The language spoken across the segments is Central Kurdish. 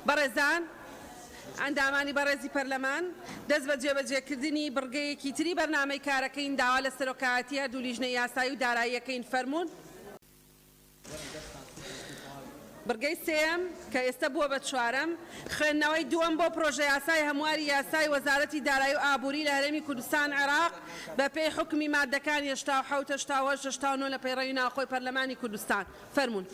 بەڕێزان ئەندامانی بەڕێزی پەرلەمان دەست بە جێبەجێکردنی بڕگەیەکی تری بەرنامەی کارەکەین داوا لە سەرۆکایەتی هەردوو لیژنەی یاسایی و داراییەکەین فەرموون. بڕگەی سێم کە ئێستا بووە بە چوارەم خوێندنەوەی دووەم بۆ پرۆژە یاسای هەمواری یاسای وەزارەتی دارایی و ئابووری لە هەرێمی کوردستان عێراق بە پێی حکمی مادەکانی 87 88 89 لە پەیڕەوی ناوخۆی پەرلەمانی کوردستان فەرموون.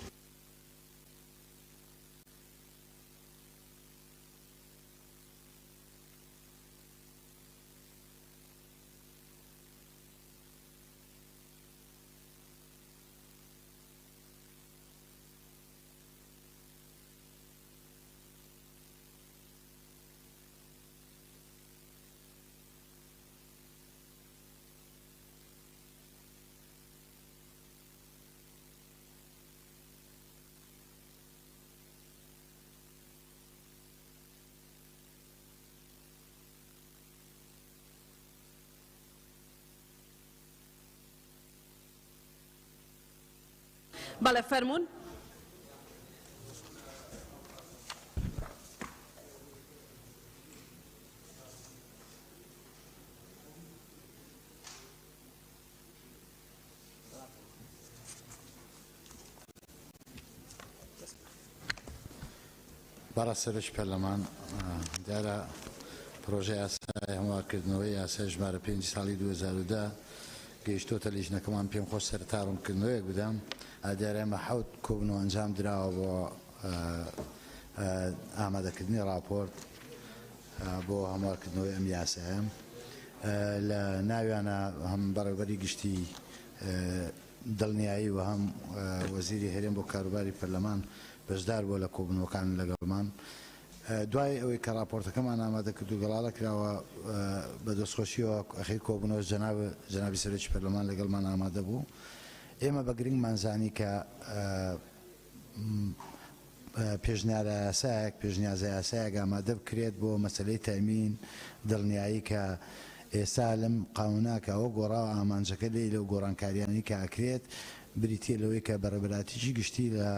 بەڵێ فەرموون. بەڕاستەرش پەرلەمان دیارە پرۆژە یاسای هەموارکردنەوەی یاسای ژمارە 5 ساڵی 2010 گەیشتۆتە لیژنەکەمان پێم خۆش سەرتا ڕوونکردنەوەیەک بدەم. دیارە ئێمە 7 کۆبنەوە ئەنجام درراوە بۆ ئامادەکردنی راپۆرت بۆ هەموارکردنەوەی ئەم یاسایە. لە ناویانە هەم بەڕێوەبەری گشتی دڵنیایی و هەم وەزیری هەرێم بۆ کاروباری پەرلەمان بەشدار بووە لە کۆبنەوەکان لەگەڵمان. دوای ئەوەی کە راپۆرتەکەمان ئامادە کرد و گەڵاڵە کراوە بە دەستخۆشیەوە ئەخی کۆبنەوە جەنابی سەرۆکی پەرلەمان لەگەڵمان ئامادە بوو. ئێمە بە گرنگمان زانی کە پێشنیارە یاسایەک پێشنیازە یاسایەک ئامادە بکرێت بۆ مەسەلەی تەمین دڵنیایی کە ئێستا لەم قانونا کە ئەوە گۆڕاوە ئامانجەکە لێ لەو گۆڕانکاریانی کە ئەکرێت بریتە لەوەی کە بەڕێبەراتیی گشتی لە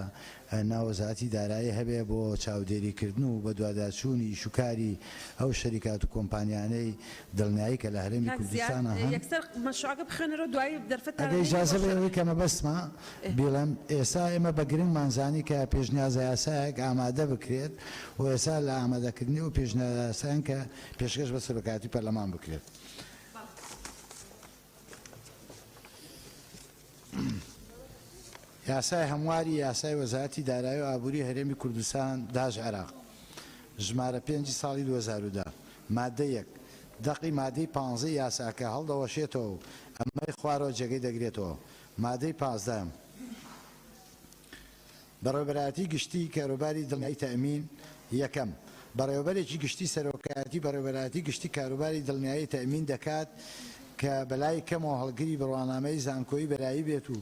ناوەزارەتی دارایی هەبێ بۆ چاودێریکردن و بە دوواداچوونی شوکاری ئەو شەریکات و کۆمپانیانەی دڵنیایی کە لە هەرێمی کوردستانە ئیجازە بێەوەی کەمە بەسمە بڵێم ئێستا ئێمە بە گرنگمانزانی کە پێشنیازە یاسایەک ئامادە بکرێت و ئێستا لە ئامادەکردنی و پێشنیازە یاسایان کە پێشکەش بە سەرۆکایەتی پەرلەمان بکرێت. یاسای هەمواری یاسای وەزارەتی دارایی و ئابووری هەرێمی کوردستان داژ عێراق ژمارە 5 ساڵی 2010 مادە 1 دەقی مادەی 15 یاساکە هەڵدەوەشێتەوە ئەمەی خوارەوە جێگەی دەگرێتەوە. مادەی 15 بەڕێوەبەرەتی گشتی کاروباری دڵنیایی تەمین یەکەم بەڕێوەبەرێکی گشتی سەرۆکایەتی بەڕێوەبەرەتی گشتی کاروباری دڵنیایی تەمین دەکات کە بەلای کەمەوە هەڵگری بڕوانامەی زانکۆیی بەرایی بێت و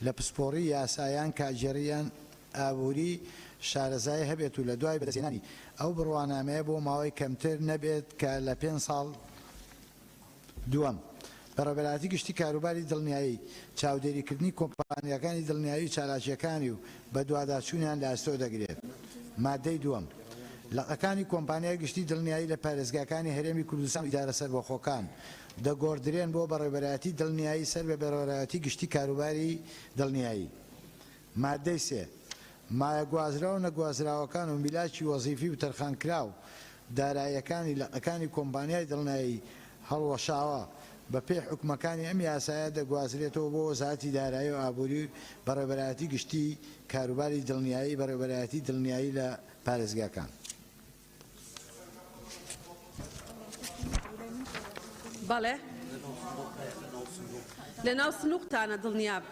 لە پسپۆڕی یاسایان کاژێریان ئابووری شارەزای هەبێت و لە دوای بەدەستهێنانی ئەو بڕوانامەیە بۆ ماوەی کەمتر نەبێت کە لە 5 ساڵ. دووەم بەڕێوەبەرەتی گشتی کاروباری دڵنیایی چاودێریکردنی کۆمپانیەکانی دڵنیایی و چالاکیەکانی و بە دوواداچوونیان لە ئەستۆ دەگرێت. مادەی دووەم لەقەکانی کۆمپانیای گشتی دڵنیایی لە پارێزگاکانی هەرێمی کوردستان ئیدارە سەربەخۆکان دەگۆڕدرێن بۆ بەڕێوەبەرەتی دڵنیایی سەر بە بەڕێوەبەرەتی گشتی کاروباری دڵنیایی. مادەی سێ مایە گوازرا و نەگوازراوەکان و میلاکی وەزیفی و تەرخانکراو داراییەکانی لەقەکانی کۆمپانیای دڵنیایی هەڵوەشاوە بە پێی حکومەکانی ئەم یاسایە دەگوازرێتەوە بۆ وەزارەتی دارایی و ئابووری بەڕێوەبەرەتی گشتی کاروباری دڵنیایی بەڕێوەبەرەتی دڵنیایی لە پارێزگاکان. بەڵێ لە ناو سنووقتانە دڵنیاب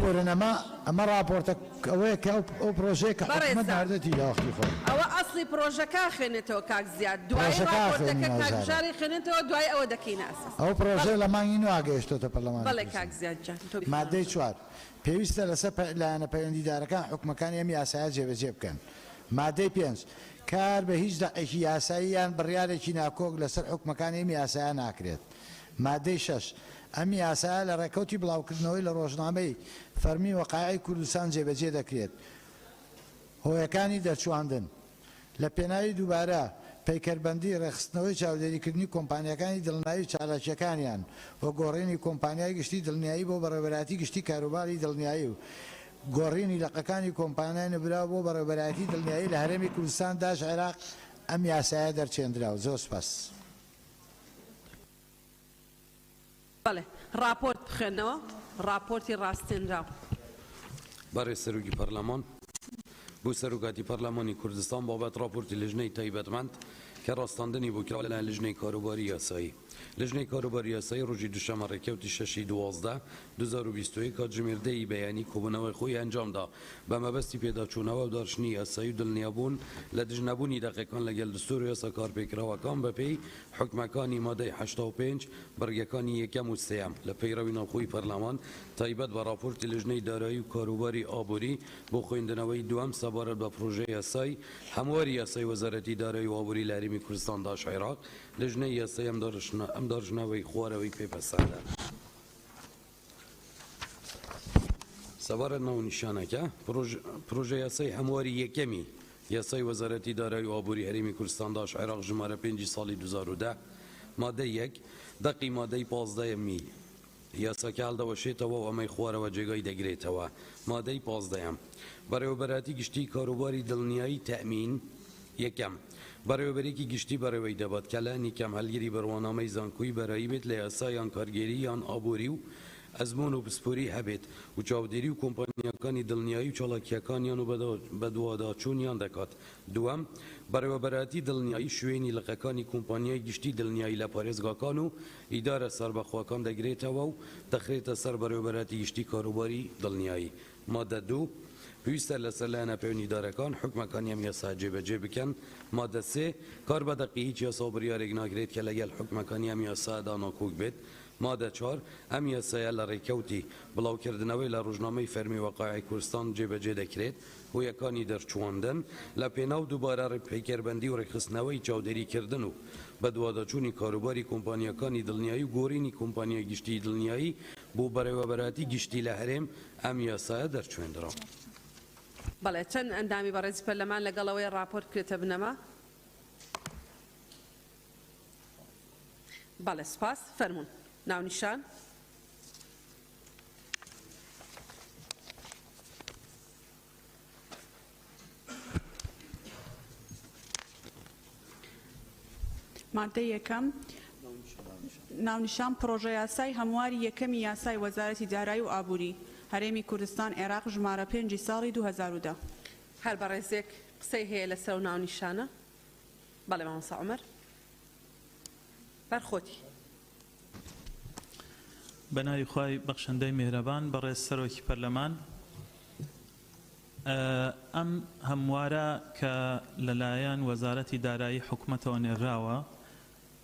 بۆرەنەما ئەمە راپۆرتە ئەوەیە کە ئەو پرۆژەیە کە ناردەتی داخلی خۆ ئەوە ئەسڵی پرۆژەکە خوێنێتەوە کاک زیاد دوای راپۆرتەکە کاکژاری خوێنێتەوە دوای ئەوە دەکەینە ئەساس. ئەو پرۆژە لە مانگی نو ئاگەیشتۆتە پەرلەمان. بەڵێ کاک زیاد جان. مادەی 4 پێویستە لەسەر لایەنە پەیوەندیدارەکان حکومەکانی ئەم یاسایە جێبەجێ بکەن. مادەی 5 کار بە هیچ دەقێکی یاسایی یان بڕیارێکی ناکۆک لەسەر حکومەکانی ئەم یاسایە ناکرێت. مادەی 6 ئەم یاسایە لە ڕێکەوتی بڵاوکردنەوەی لە ڕۆژنامەی فەرمی وەقایعی کوردستان جێبەجێ دەکرێت هۆیەکانی دەرچواندن لە پێناوی دووبارە پەیکەربەندی ڕێخستنەوەی چاودێریکردنی کۆمپانیەکانی دڵنیایی چالاکیەکانیان وە گۆڕینی کۆمپانیای گشتی دڵنیایی بۆ بەڕێوەبەراتی گشتی کاروباری دڵنیایی و گۆڕینی لەقەکانی کۆمپانیای نەبرا بۆ بەڕێوەبەراتی دڵنیایی لە هەرێمی کوردستان داش عێراق ئەم یاسایە دەرچێنراوە. زۆر سپاس. بەڵێ راپۆرت بخێنەوە راپۆرتی ڕاستێنراو. برای سەرۆکی پەرلەمان بۆ سەرۆکاتی پەرلەمانی کوردستان بابەت راپۆرتی لیژنەی تایبەتمەند کە ڕاستاندنی بۆ کرا لە لیژنەی کاروباری یاسایی. لیژنەی کاروباری یاسایی ڕۆژی دووشەمە ڕێکەوتی 6/12/2021 کاتژمێردەی بەیانی کۆبوونەوەی خۆی ئەنجامدا بە مەبەستی پێداچوونەوە و داشتنی یاسایی و دڵنیابوون لە دژنەبوونی دەقەکان لەگەڵ دستور و یاسا کارپێکراوەکان بەپێی حکمەکانی مادەی 85 بەرگەکانی یەکەم و سێەم لە پەیڕەوی ناوخۆی پەرلەمان تایبەت بە راپۆرتی لیژنەی دارایی و کاروباری ئابووری بۆ خوێندنەوەی دووەم سەبارەت بە پرۆژەی یاسایی هەمواری یاسای وەزارەتی دارایی و ئابووری لە هەرێمی کوردستان داش عێراق لیژنەی یاسایی ئەم داژنەوەی خوارەوەی پێپەسەندە. سەبارەت ناونیشانەکە پرۆژە یاسای هەمواری یەکەمی یاسای وەزارەتی دارایی و ئابووری هەرێمی کوردستان داش عێراق ژمارە 5 ساڵی 2010 مادەی 1 دەقی مادەی 15 یاساکە هەڵدەوەشێتەوە و ئەمەی خوارەوە جێگای دەگرێتەوە. مادەی 15 بەڕێوەبەراتی گشتی کاروباری دڵنیایی تەمین یەکەم بەڕێوەبەرێکی گشتی بەڕێوەی دەبات کە لە نیکەم هەلگیری بەڕوانامەی زانکۆیی بەرایی بێت لە یاسایان کارگێری یان ئابووری و ئەزمون و پسپۆری هەبێت و چاودێری و کۆمپانیەکانی دڵنیایی و چالاکیەکانیان و بەدواداچوونیان دەکات. دووەم بەڕێوەبەراتی دڵنیایی شوێنی لقەکانی کۆمپانیای گشتی دڵنیایی لە پارێزگاکان و ئیدارە سەربەخواکان دەگرێتەوە و دەخرێتە سەر بەڕێوەبەراتی گشتی کاروباری دڵنیایی. مادە 2 پێویستە لەسەر لایەنە پەیوەندیدارەکان حکمەکانی ئەم یاسا جێبەجێ بکەن. مادە 3 کار بە دەقی هیچ یاسا و بڕیارێک ناگرێت کە لەگەڵ حکمەکانی ئەم یاسادا ناکۆک بێت. مادە 4 ئەم یاسایە لە ڕێکەوتی بڵاوکردنەوەی لە ڕۆژنامەی فەرمی وەقایعی کوردستان جێبەجێ دەکرێت. هۆیەکانی دەرچواندن لە پێناو دووبارە پەیکەربەندی و ڕێکخستنەوەی چاودێریکردن و بەدواداچوونی کاروباری کۆمپانیەکانی دڵنیایی و گۆڕینی کۆمپانیای گشتی دڵنیایی بۆ بەڕێوەبەراتی گشتی لە هەرێم ئەم یاسایە دەرچوێندراوە. بەڵێ چەند ئەندامی بەڕێزی پەرلەمان لەگەڵەوەی راپۆرت کرێتە بنەما؟ بەڵێ سپاس. فەرموون ناونیشان. مادە یەکەم ناونیشان پرۆژە یاسای هەمواری یەکەمی یاسای وەزارەتی دارایی و ئابووری هەرێمی کوردستان عێراق ژمارە 5 ساڵی 2010. هەر بەڕێزێک قسەی هەیە لەسەر ناونیشانە؟ بەڵێ مامۆستا عومەر بەرخۆتی. بەناوی خوای بەخشەندەی میهرەبان بەڕێز سەرۆکی پەرلەمان ئەم هەموارە کە لەلایەن وەزارەتی دارایی حکوومەتەوە نێراوە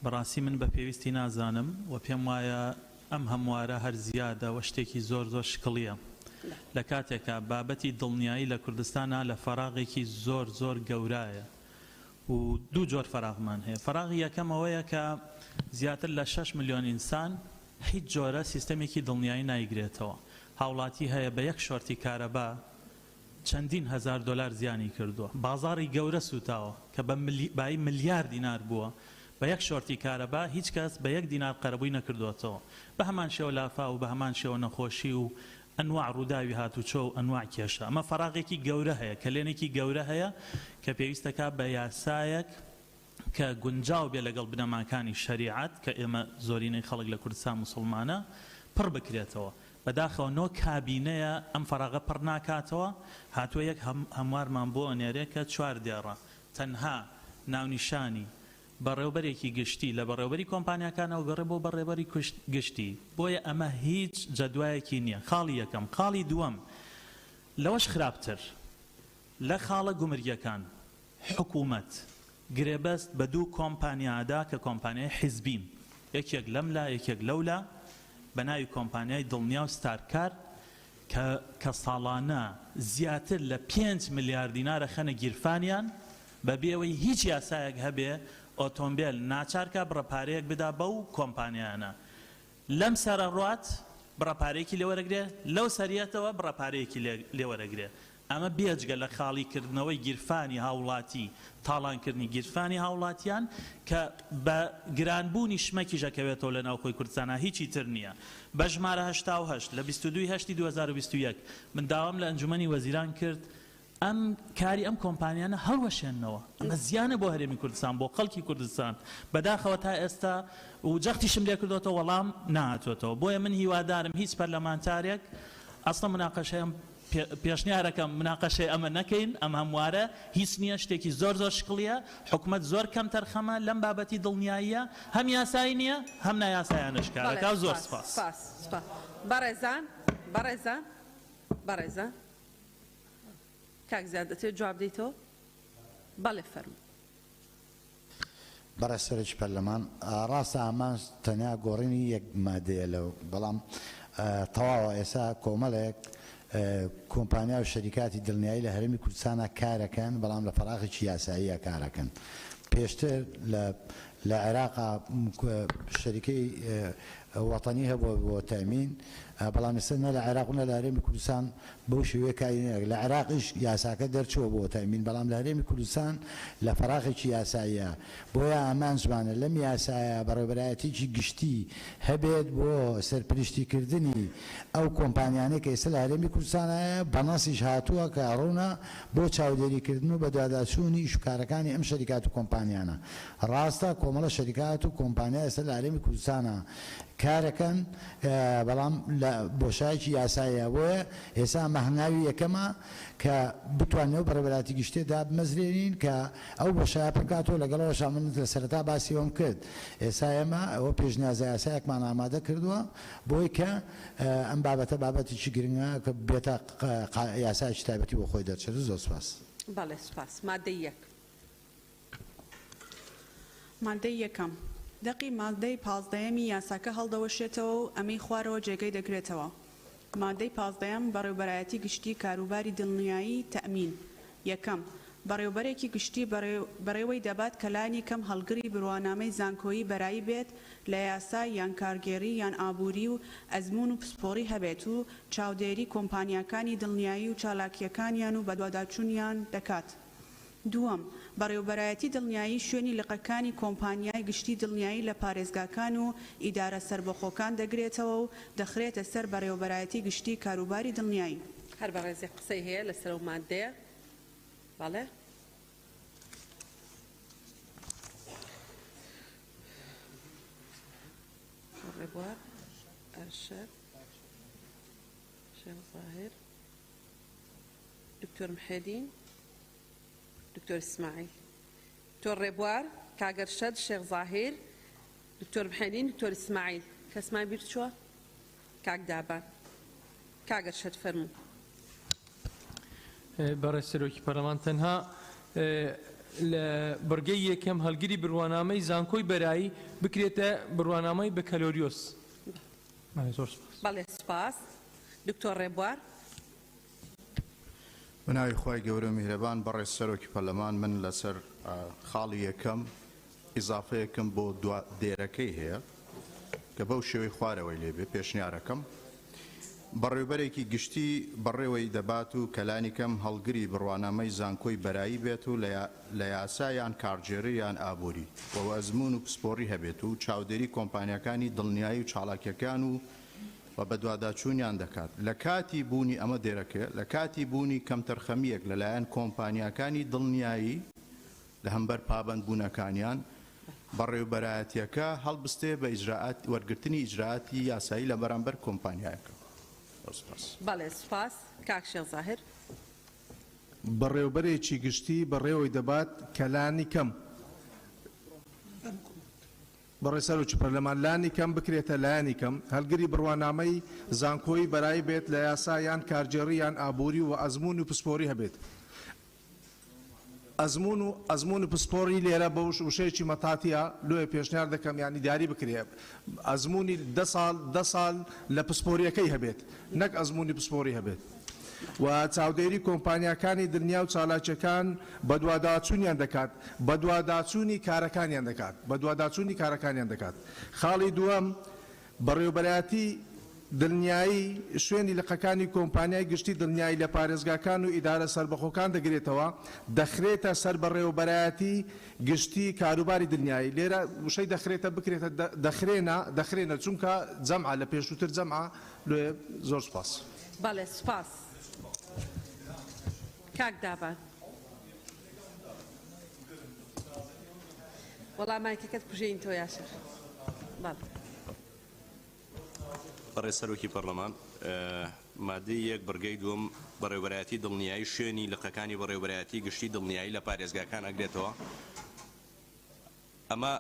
بەڕاستی من بە پێویستی نازانم و پێم وایە ئەم هەموارە هەر زیادە و شتێکی زۆر زۆر شکڵیە لە کاتێکە بابەتی دڵنیایی لە کوردستانە لە فەراغێکی زۆر زۆر گەورایە و دوو جۆر فەراغمان هەیە. فەراغی یەکەم ئەوەیە کە زیاتر لە 6 ملیۆن ئینسان هیچ جۆرە سیستەمێکی دڵنیایی نایگرێتەوە. هاوڵاتی هەیە بە یەک شۆرتی کارەبا چەندین هزار دلار زیانی کردووە. بازاری گەورە سوتاوە کە بە ملیار دینار بووە بە یەک شۆرتی کارەبا هیچ کەس بە 1 دینار قەرەبووی نەکردوێتەوە. بە هەمان شێوە لافا و بە هەمان شێوە نەخۆشی و ئەنواع ڕووداوی هاتوچۆ و ئەنواع کێشە. ئەمە فەراغێکی گەورە هەیە کلێنێکی گەورە هەیە کە پێویستەکە بە یاسایەک کە گونجاو بێ لەگەڵ بنەماکانی شەریعەت کە ئێمە زۆرینەی خەڵک لە کوردستان موسڵمانە پڕ بکرێتەوە. بەداخەوە نۆ کابینەیە ئەم فەراغە پڕ ناکاتەوە. هاتووە یەک هەموارمان بۆ ئەنێرێ کە 4 دێڕە تەنها ناونیشانی بەڕێوەبەرێکی گشتی لە بەڕێوەبەری کۆمپانیاکانەوە گەڕێ بۆ بەڕێوەبەری گشتی. بۆیە ئەمە هیچ جەدوایەکی نییە. خاڵی یەکەم. خاڵی دووەم لەوەش خراپتر لە خاڵە گومرگیەکان حکوومەت گرێبەست بە دوو کۆمپانیادا کە کۆمپانیای حیزبین یەکێک لەملا یەکێک لەولا بە ناوی کۆمپانیای دڵنیا و ستارکار کە ساڵانە زیاتر لە 5 ملیار دینارە خەنە گیرفانیان بە بێەوەی هیچ یاسایەک هەبێ ئۆتۆمبیل ناچارکە بڕەپارەیەک بدا بەو کۆمپانیانە. لەم سەرە ڕات بڕەپارەیەکی لێوەرەگرێ لەو سەریەتەوە بڕەپارەیەکی لێوەرەگرێ. ئەمە بێجگە لە خاڵیکردنەوەی گیرفانی هاوڵاتی تاڵانکردنی گیرفانی هاوڵاتیان کە بە گرانبوونی شمەکی ژەکەوێتەوە لە ناوخۆی کوردستانە هیچی تر نییە. بە ژمارە 88 لە 22/8/2021 من داوام لە ئەنجومەنی وەزیران کرد ئەم کاری ئەم کۆمپانیانە هەڵوەشێننەوە. ئەمە زیانە بۆ هەرێمی کوردستان بۆ خەڵکی کوردستان بەداخەوە تا ئێستا و جەختیشم لێ کردوەوە وەڵام نهاتوێتەوە. بۆیە من هیوادارم هیچ پەرلەمانتارێک ئەسڵ مناقەشەیەم پێشنیارەکەم مناقەشەی ئەمە نەکەین. ئەم هەموارە هیچ نییە، شتێکی زۆر شقڵیە. حکومەت زۆر کەم تەرخەمە لەم بابەتی دڵنیاییە، هەم یاسایی نییە هەم نایاسایانش کارەکە. زۆر سپاس. بەڕێزان کاک زیاد دەتوێت جواب دەیتەوە؟ بەڵێ فەرموو. بەڕێز سەرۆکی پەرلەمان، ڕاستە ئامان تەنیا گۆڕینی یەک مادەیە لەو، بەڵام تەواوە ئێستا کۆمەڵێک کۆمپانیا و شەریکاتی دڵنیایی لە هەرێمی کوردستانە کارەکەن، بەڵام لە فەراغێکی یاساییە کارەکەن. پێشتر لە عێراقا شەریکەی وەتەنی هەبووە بۆ تەمین، بەڵام ئێستا نە لە عێراق و نە لە هەرێمی کوردستان بەو شێوەیە کاری لە عێراقیش یاساکە دەرچووە بۆ تەمین، بەڵام لە هەرێمی کوردستان لە فەراغێکی یاساییە. بۆیە ئامان زمانە لەم یاسایە بەڕێوەبەرایەتێکی گشتی هەبێت بۆ سەرپرشتیکردنی ئەو کۆمپانیانەی کە ئێستا لە هەرێمی کوردستانە بەنەسیش هاتووە کە ڕوونە بۆ چاودێریکردن و بە دواداچوونی ئیشوکارەکانی ئەم شەریکات و کۆمپانیانە. ڕاستە کۆمەڵە شەریکات و کۆمپانیا ئێستا لە هەرێمی کوردستانە کارەکەن، بەڵام لە بۆشایکی یاساییە. بۆیە ئێستا مەهنگاوی یەکەمە کە بتوانێت بەڕێوەبەراتی گشتێدا بمەزرێنین کە ئەو بۆشایە بکاتەوە. لەگەڵەوەش من لە سەرەتا باسیەوەم کرد. ئێستا ئێمە ئەوە پێشنیازە یاسایەکمان ئامادە کردووە بۆی کە ئەم بابەتە بابەتێکی گرنگە کە بێتە یاسایکی تایبەتی بۆ خۆی دەرچێت. زۆر سپاس. بەڵێ سپاس. مادەی یەک. مادەی یەکەم دەقی مادەی 15یەمی یاساکە هەڵدەوەشێتەوە و ئەمەی خوارەوە جێگەی دەگرێتەوە. مادەی 15یەم بەڕێوەبەرایەتی گشتی کاروباری دڵنیایی تەمین. یەکەم بەڕێوەبەرێکی گشتی بەڕێوەی دەبات کە لانی کەم هەڵگری بڕوانامەی زانکۆیی بەرایی بێت لە یاسا یان کارگێڕی یان ئابووری و ئەزمون و پسپۆڕی هەبێت و چاودێری کۆمپانیاکانی دڵنیایی و چالاکیەکانیان و بەدواداچوونیان دەکات. دووەم بەڕێوەبەرایەتی دڵنیایی شوێنی لقەکانی کۆمپانیای گشتی دڵنیایی لە پارێزگاکان و ئیدارە سربەخۆکان دەگرێتەوە و دەخرێتە سەر بەڕێوەبەرایەتی گشتی کاروباری دڵنیایی. هەر بەڕێزی قسەی هەیە لەسەر ئەو مادەیە؟ بەڵێ. ڕێبوار، ئەرشەد، شێخ زاهر، دکتۆر محێدین، دکتۆر اسماعیل. دکتۆر ڕێبوار، کاگەرشەد، شێخ زاهر، دکتۆر محێدین، دکتۆر اسماعیل. کەسمان بیر چووە؟ کاک دابان. کاگەرشەد فەرموو. بەڕێز سەرۆکی پەرلەمان تەنها لە بڕگەی یەکەم هەڵگری بڕوانامەی زانکۆی بەرایی بکرێتە بڕوانامەی بە کەلۆریۆس. بەڵێ سپاس. دکتۆر ڕێبوار. بناوی خۆی گەورە میهرەبان بەڕێز سەرۆکی پەرلەمان، من لەسەر خاڵی یەکەم ئیزافەیەکم بۆ دێرەکەی هەیە کە بەو شێوەی خوارەوەی لێبێ پێشنیارەکەم. بەڕێوەبەرێکی گشتی بەڕێوەی دەبات و کەلانی کەم هەڵگری بڕوانامەی زانکۆی بەرایی بێت و لە یاسا یان کارگێڕی یان ئابووری بۆ ئەزمون و پسپۆڕی هەبێت و چاودێری کۆمپانیەکانی دڵنیایی و چالاکیەکان و بە دواداچوونیان دەکات. لە کاتی بوونی ئەمە دێرەکە لە کاتی بوونی کەم تەرخەمیەک لەلایەن کۆمپانیەکانی دڵنیایی لە هەمبەر پابەند بوونەکانیان بەڕێوەبەرایەتیەکە هەڵبستێ بە ئیجراعات وەرگرتنی ئیجراعاتی یاسایی لە بەرامبەر کۆمپانیایەکە. بەڵێ سپاس. کاک شێخ زاهر. بەڕێوەبەرێکی گشتی بەڕێوەی دەبات کەلانی کەم بەڕێز سەرۆکی پەرلەمان لانی کەم بکرێتە لایانی کەم هەڵگری بڕوانامەی زانکۆیی بەرایی بێت لە یاسا یان کارگێڕی یان ئابووری و ئەزمون و پسپۆڕی هەبێت. ئەزمون و پسپۆڕی لێرە بە وشەیەکی مەتاتیە لۆیە پێشنیار دەکەم یانی دیاری بکرێت. ئەزمونی 10 ساڵ لە پسپۆریەکەی هەبێت، نەک ئەزمونی پسپۆڕی هەبێت. و چاودێری کۆمپانیەکانی دنیا و چالاکیەکان بەدواداچوونیان دەکات، بەدواداچوونی کارەکانیان دەکات. خاڵی دووەم بەڕێوەبەرایەتی دڵنیایی شوێنی لقەکانی کۆمپانیای گشتی دڵنیایی لە پارێزگاکان و ئیدارە سربەخۆکان دەگرێتەوە دەخرێتە سەر بەڕێوەبەرایەتی گشتی کاروباری دڵنیایی لێرە وشەی دەخرێتە بکرێتە دەخرێنە چونکە جەمعە لە پێشووتر جەمعە لێ زۆر سپاس. بەڵێ سپاس. کاک دابان. وەڵامایکەکەت کوژەین تۆ یاشر. بەڵێ. بەڕێز سەرۆکی پەرلەمان مادەی یەک بەرگەی دووەم بەڕێوەبەرایەتی دڵنیایی شوێنی لقەکانی بەڕێوەبەرایەتی گشتی دڵنیایی لە پارێزگاکان ئەگرێتەوە. ئەمە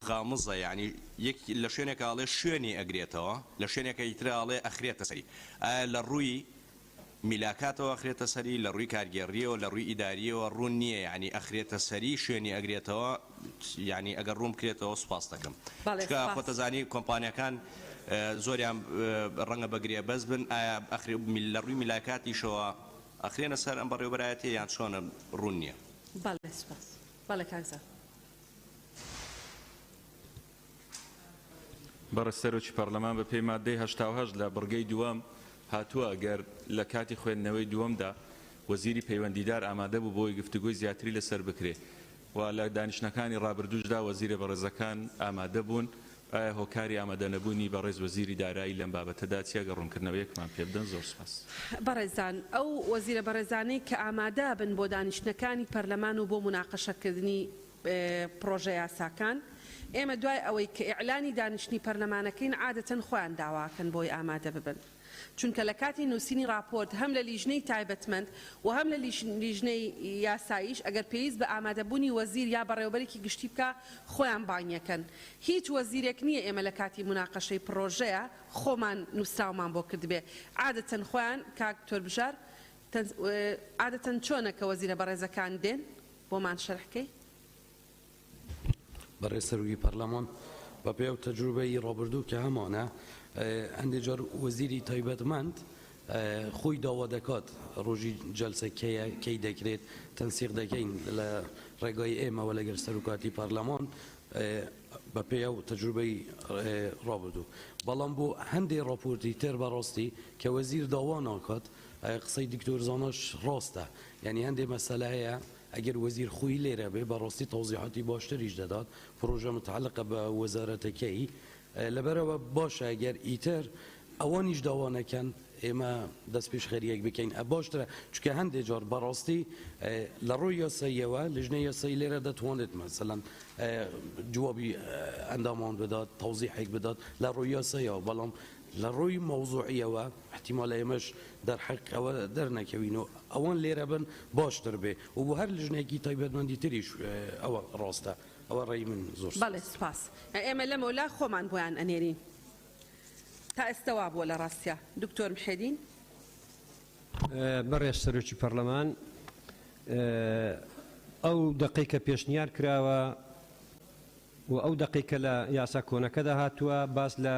غامزە یعنی یەک لە شوێنێکە ئاڵێ شوێنی ئەگرێتەوە لە شوێنێکە ئیترە ئاڵێ ئەخرێتە سەری ئایا لە ڕووی میلاکاتەوە ئەخرێتە سەری لە ڕووی کارگێڕیەوە لە ڕووی ئیداریەوە ڕوون نییە یعنی ئەخرێتە سەری شوێنی ئەگرێتەوە یعنی ئەگەر ڕوون بکرێتەوە سوپاس دەکەم چکە خۆتەزانی کۆمپانیەکان زۆریان ڕەنگە بەگرێ بەس بن ئایا لە ڕووی میلاکاتیشەوە ئەخرێنە سەر ئەم بەڕێوەبەرایەتی یان چۆنە ڕوون نییە. بەڵێ سپاس. بەڵێ کاکزە. بەڕێز سەرۆکی پەرلەمان بە پێی مادەی 88 لە بڕگەی دووەم هاتووە ئەگەر لە کاتی خوێندنەوەی دووەمدا وەزیری پەیوەندیدار ئامادە بوو بۆی گفتوگۆی زیاتری لەسەر بکرێ و لە دانیشتەکانی ڕابردووشدا وەزیرە بەڕێزەکان ئامادە بوون ئایا هۆکاری ئامادە نەبوونی بەڕێز وەزیری دارایی لەم بابەتەدا چیە گەڕوونکردنەوەیەکمان پێ بدەن زۆر سپاس. بەڕێزان ئەو وەزیرە بەڕێزانەی کە ئامادە بن بۆ دانیشتەکانی پەرلەمان و بۆ موناقەشەکردنی پرۆژە یاساکان ئێمە دوای ئەوەی کە ئیعلانی دانیشتنی پەرلەمانەکەین عادەتەن خۆیان داواکەن بۆی ئامادە ببن. چونکە لە کاتی نووسینی راپۆرت هەم لە لیژنەی تایبەتمەند و هەم لە لیژنەی یاساییش ئەگەر پێویست بە ئامادەبوونی وەزیر یا بەڕێوەبەرێکی گشتی بکە خۆیان بانیەکەن. هیچ وەزیرێک نییە ئێمە لە کاتی مناقەشەی پرۆژەیە خۆمان نووسراومان بۆ کردبێ عادەتەن خۆیان کاک تۆربژار عادەتەن چۆنە کە وەزیرە بەڕێزەکان دێن بۆمان شەرحکەی؟ بەڕێز سەرۆکی پەرلەمان بە پێی ئەو تەجروبەی ڕابردوو کە هەمانە هەندێک جار وەزیری تایبەتمەند خۆی داوا دەکات ڕۆژی جەلسە کەی دەکرێت تەنسیق دەکەین لە ڕێگای ئێمەوە لەگەر سەرۆکاتی پەرلەمان بە پێی ئەو تەجروبەی ڕابردوو بەڵام بۆ هەندێک ڕاپۆرتی تر بەڕاستی کە وەزیر داوا ناکات قسەی دکتۆر زاناش ڕاستە یعنی هەندێک مەسەلە هەیە ئەگەر وەزیر خۆی لێرە بێ بەڕاستی تەوزیحاتی باشتریش دەدات پرۆژە متعلقە بە وەزارەتەکەی لەبەرەوە باشە ئەگەر ئیتر ئەوانیش داوانەکەن ئێمە دەست پێش خەریەک بکەین باشترە چکە هەندێک جار بەڕاستی لە ڕۆی یاساییەوە لیژنەی یاسایی لێرە دەتوانێت مەسەلەن جوابی ئەندامان بدات تەوزیحێک بدات لە ڕۆی یاساییەوە بەڵام لە ڕۆی مەوزوعیەوە احتیمالە ئێمەش دەرحەق ئەوە دەرنەکەوین و ئەوان لێرە بن باشتر بێ و بۆ هەر لیژنێکی تایبەتمەندی تریش ئەوە ڕاستە ئەوە ڕێی من زۆر بەڵێ سپاس ئێمە لەمەولا خۆمان بۆیان ئەنێرین تا ئێستەوا بووە لە ڕاستیە دکتۆر محێدین. بەڕێز سەرۆکی پەرلەمان ئەو دقیقە پێشنیار کراوە و ئەو دقیقە لە یاسا کۆنەکەدا هاتووە باس لە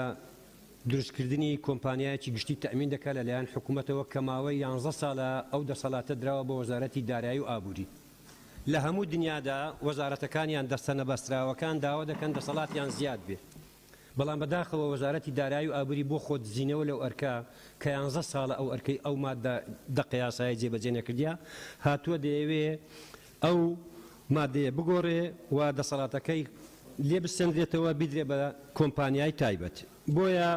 دروستکردنی کۆمپانیایەکی گشتی تەمین دەکات لەلایەن حکوومەتەوە کە ماوەی 11 ساڵە ئەو دەسەڵاتە دراوە بە وەزارەتی دارایی و ئابووری لە هەموو دنیادا وەزارەتەکانیان دەستە نەبەستراوەکان داوا دەکەن دەسەڵاتیان زیاد بێ بەڵام بەداخەوە وەزارەتی دارایی و ئابووری بۆ خۆت زیینەوە لەو ئەرکە کە 11 ساڵە ئەو ئەرکەی ئەو مادە دقە یاسایی جێبەجێ نەکردیا هاتووە دەیەوێ ئەو مادەیە بگۆڕێ و دەسەڵاتەکەی لێ بسەندرێتەوە بیدرێ بە کۆمپانیای تایبەت بۆیە